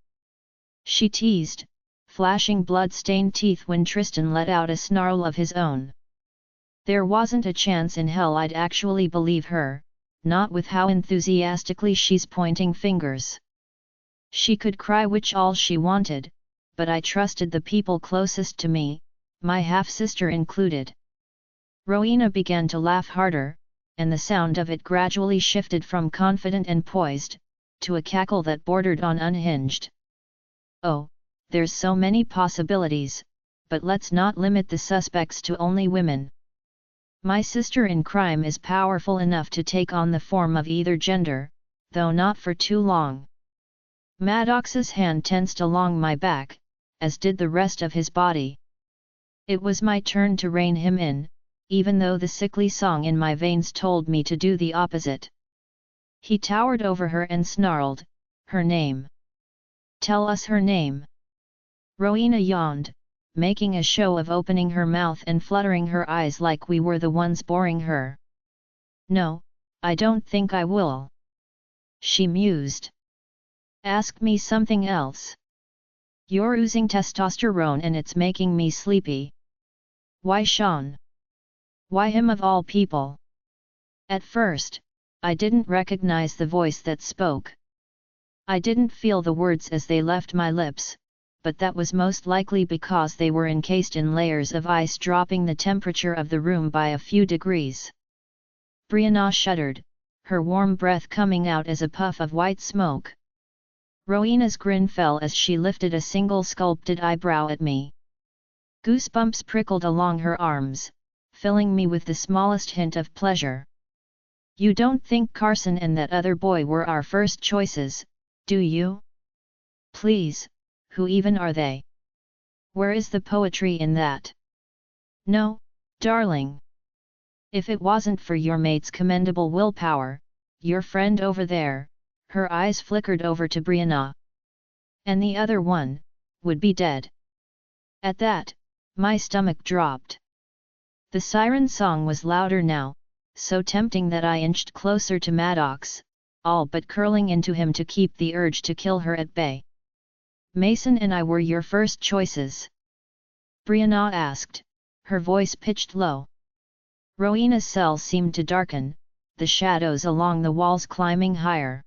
[SPEAKER 1] She teased, flashing blood-stained teeth when Tristan let out a snarl of his own. There wasn't a chance in hell I'd actually believe her, not with how enthusiastically she's pointing fingers. She could cry witch all she wanted, but I trusted the people closest to me, my half-sister included. Rowena began to laugh harder, and the sound of it gradually shifted from confident and poised, to a cackle that bordered on unhinged. Oh, there's so many possibilities, but let's not limit the suspects to only women. My sister in crime is powerful enough to take on the form of either gender, though not for too long. Maddox's hand tensed along my back, as did the rest of his body. It was my turn to rein him in, even though the sickly song in my veins told me to do the opposite. He towered over her and snarled, "Her name. Tell us her name." Rowena yawned, making a show of opening her mouth and fluttering her eyes like we were the ones boring her. "No, I don't think I will," she mused. "Ask me something else. You're oozing testosterone and it's making me sleepy." "Why Sean? Why him of all people?" At first, I didn't recognize the voice that spoke. I didn't feel the words as they left my lips, but that was most likely because they were encased in layers of ice, dropping the temperature of the room by a few degrees. Brianna shuddered, her warm breath coming out as a puff of white smoke. Rowena's grin fell as she lifted a single sculpted eyebrow at me. Goosebumps prickled along her arms, filling me with the smallest hint of pleasure. "You don't think Carson and that other boy were our first choices, do you? Please, who even are they? Where is the poetry in that?" "No, darling. If it wasn't for your mate's commendable willpower, your friend over there," her eyes flickered over to Brianna, "and the other one, would be dead." At that, my stomach dropped. The siren song was louder now, so tempting that I inched closer to Maddox, all but curling into him to keep the urge to kill her at bay. "Mason and I were your first choices?" Brianna asked, her voice pitched low. Rowena's cell seemed to darken, the shadows along the walls climbing higher.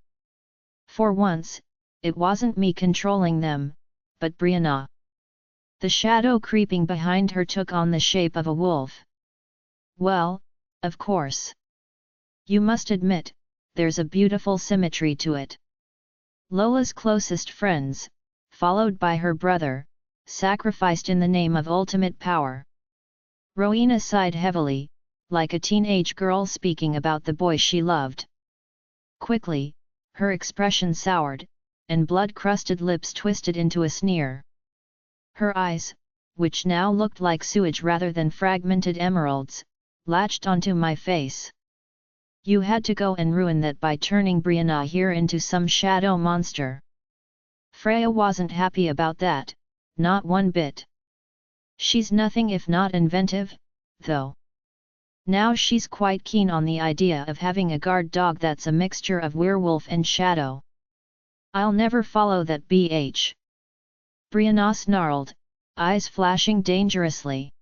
[SPEAKER 1] For once, it wasn't me controlling them, but Brianna. The shadow creeping behind her took on the shape of a wolf. "Well, of course. You must admit, there's a beautiful symmetry to it. Lola's closest friends, followed by her brother, sacrificed in the name of ultimate power." Rowena sighed heavily, like a teenage girl speaking about the boy she loved. Quickly, her expression soured, and blood-crusted lips twisted into a sneer. Her eyes, which now looked like sewage rather than fragmented emeralds, latched onto my face. "You had to go and ruin that by turning Brianna here into some shadow monster." Freya wasn't happy about that, not one bit. She's nothing if not inventive, though. Now she's quite keen on the idea of having a guard dog that's a mixture of werewolf and shadow. "I'll never follow that BH. Brianna snarled, eyes flashing dangerously.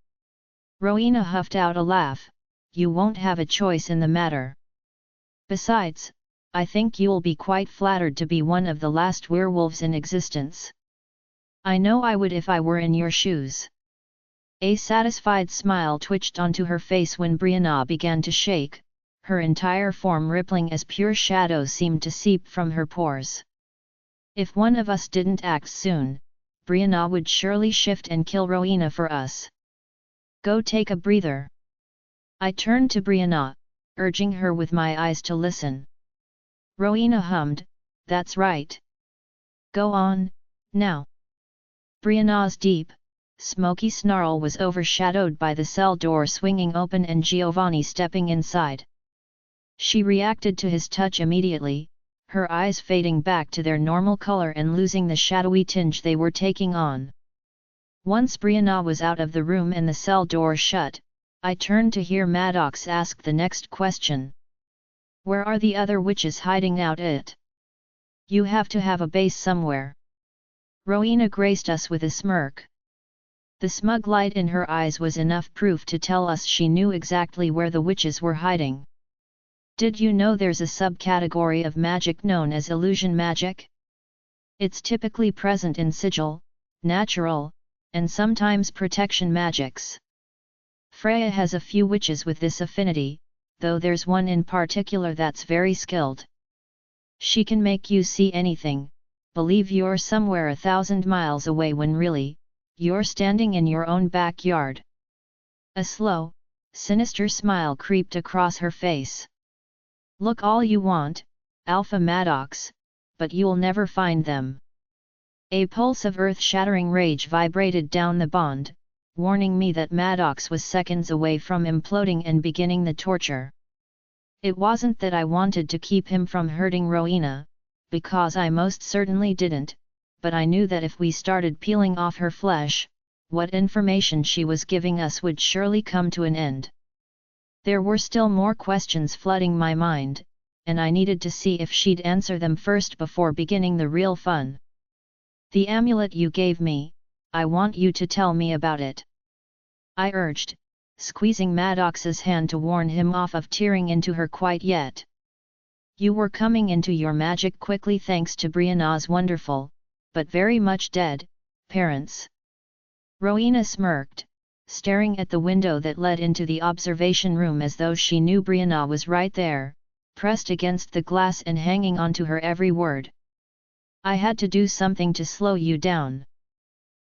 [SPEAKER 1] Rowena huffed out a laugh. "You won't have a choice in the matter. Besides, I think you'll be quite flattered to be one of the last werewolves in existence." "I know I would if I were in your shoes." A satisfied smile twitched onto her face when Brianna began to shake, her entire form rippling as pure shadow seemed to seep from her pores. If one of us didn't act soon, Brianna would surely shift and kill Rowena for us. "Go take a breather." I turned to Brianna, urging her with my eyes to listen. Rowena hummed, "That's right. Go on, now." Brianna's deep, smoky snarl was overshadowed by the cell door swinging open and Giovanni stepping inside. She reacted to his touch immediately, her eyes fading back to their normal color and losing the shadowy tinge they were taking on. Once Brianna was out of the room and the cell door shut, I turned to hear Maddox ask the next question. "Where are the other witches hiding out at? You have to have a base somewhere." Rowena graced us with a smirk. The smug light in her eyes was enough proof to tell us she knew exactly where the witches were hiding. "Did you know there's a subcategory of magic known as illusion magic? It's typically present in sigil, natural, and sometimes protection magics. Freya has a few witches with this affinity, though there's one in particular that's very skilled. She can make you see anything, believe you're somewhere 1,000 miles away when really, you're standing in your own backyard." A slow, sinister smile creeped across her face. "Look all you want, Alpha Maddox, but you'll never find them." A pulse of earth-shattering rage vibrated down the bond, warning me that Maddox was seconds away from imploding and beginning the torture. It wasn't that I wanted to keep him from hurting Rowena, because I most certainly didn't, but I knew that if we started peeling off her flesh, what information she was giving us would surely come to an end. There were still more questions flooding my mind, and I needed to see if she'd answer them first before beginning the real fun. "The amulet you gave me, I want you to tell me about it," I urged, squeezing Maddox's hand to warn him off of tearing into her quite yet. "You were coming into your magic quickly thanks to Brianna's wonderful, but very much dead, parents." Rowena smirked, staring at the window that led into the observation room as though she knew Brianna was right there, pressed against the glass and hanging on to her every word. "I had to do something to slow you down."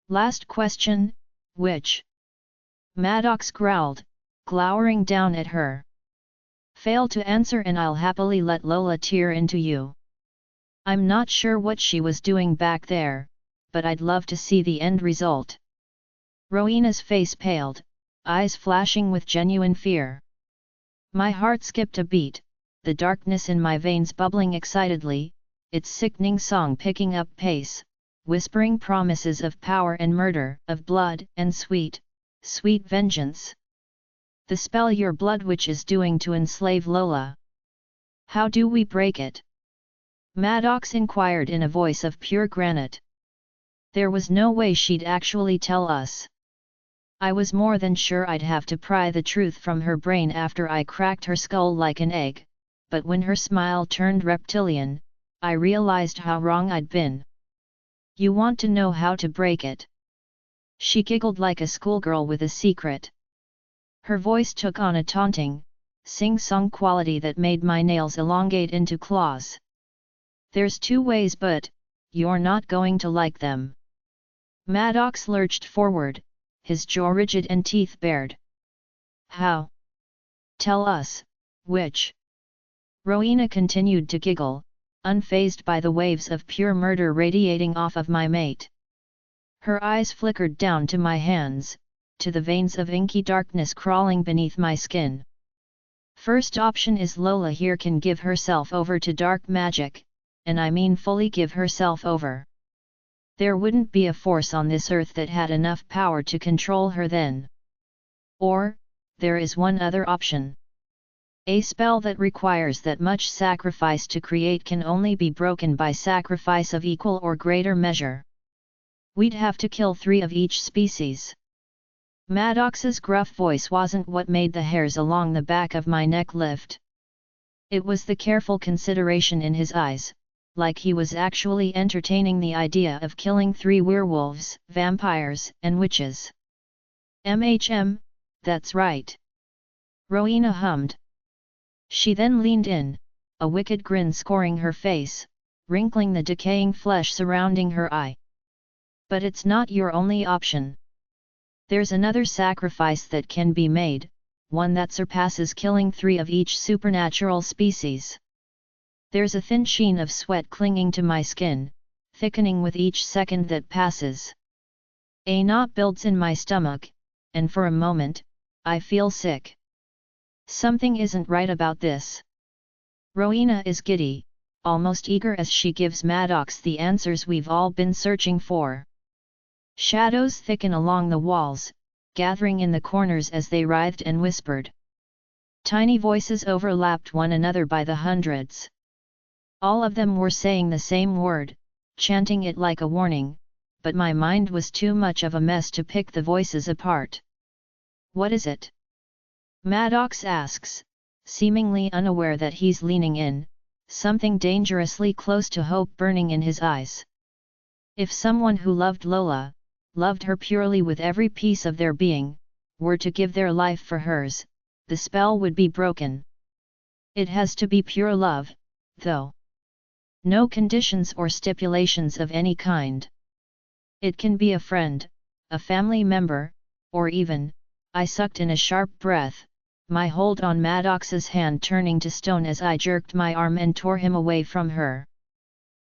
[SPEAKER 1] "Last question, which?" Maddox growled, glowering down at her. "Fail to answer and I'll happily let Lola tear into you." I'm not sure what she was doing back there, but I'd love to see the end result. Rowena's face paled, eyes flashing with genuine fear. My heart skipped a beat, the darkness in my veins bubbling excitedly, its sickening song picking up pace, whispering promises of power and murder, of blood and sweet, sweet vengeance. "The spell your blood witch is doing to enslave Lola. How do we break it?" Maddox inquired in a voice of pure granite. There was no way she'd actually tell us. I was more than sure I'd have to pry the truth from her brain after I cracked her skull like an egg, but when her smile turned reptilian, I realized how wrong I'd been. "You want to know how to break it?" She giggled like a schoolgirl with a secret. Her voice took on a taunting, sing-song quality that made my nails elongate into claws. "There's 2 ways but, you're not going to like them." Maddox lurched forward, his jaw rigid and teeth bared. "How? Tell us, witch." Rowena continued to giggle, unfazed by the waves of pure murder radiating off of my mate. Her eyes flickered down to my hands, to the veins of inky darkness crawling beneath my skin. "First option is Lola here can give herself over to dark magic, and I mean fully give herself over. There wouldn't be a force on this earth that had enough power to control her then. Or, there is one other option. A spell that requires that much sacrifice to create can only be broken by sacrifice of equal or greater measure. We'd have to kill 3 of each species." Maddox's gruff voice wasn't what made the hairs along the back of my neck lift. It was the careful consideration in his eyes, like he was actually entertaining the idea of killing 3 werewolves, vampires, and witches. That's right." Rowena hummed. She then leaned in, a wicked grin scoring her face, wrinkling the decaying flesh surrounding her eye. "But it's not your only option. There's another sacrifice that can be made, one that surpasses killing 3 of each supernatural species." There's a thin sheen of sweat clinging to my skin, thickening with each second that passes. A knot builds in my stomach, and for a moment, I feel sick. Something isn't right about this. Rowena is giddy, almost eager as she gives Maddox the answers we've all been searching for. Shadows thicken along the walls, gathering in the corners as they writhed and whispered. Tiny voices overlapped one another by the hundreds. All of them were saying the same word, chanting it like a warning, but my mind was too much of a mess to pick the voices apart. "What is it?" Maddox asks, seemingly unaware that he's leaning in, something dangerously close to hope burning in his eyes. If someone who loved Lola, loved her purely with every piece of their being, were to give their life for hers, the spell would be broken. It has to be pure love, though. No conditions or stipulations of any kind. It can be a friend, a family member, or even, I sucked in a sharp breath, my hold on Maddox's hand turning to stone as I jerked my arm and tore him away from her.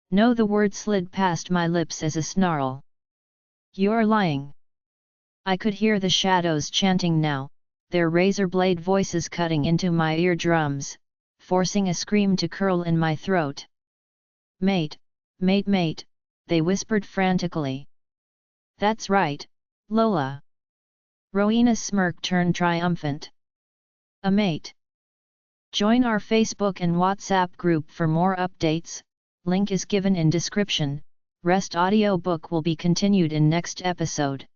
[SPEAKER 1] No, the word slid past my lips as a snarl. "You're lying." I could hear the shadows chanting now, their razor blade voices cutting into my eardrums, forcing a scream to curl in my throat. "Mate, mate, mate," they whispered frantically. "That's right, Lola." Rowena's smirk turned triumphant. "A mate." Join our Facebook and WhatsApp group for more updates, link is given in description. Rest audiobook will be continued in next episode.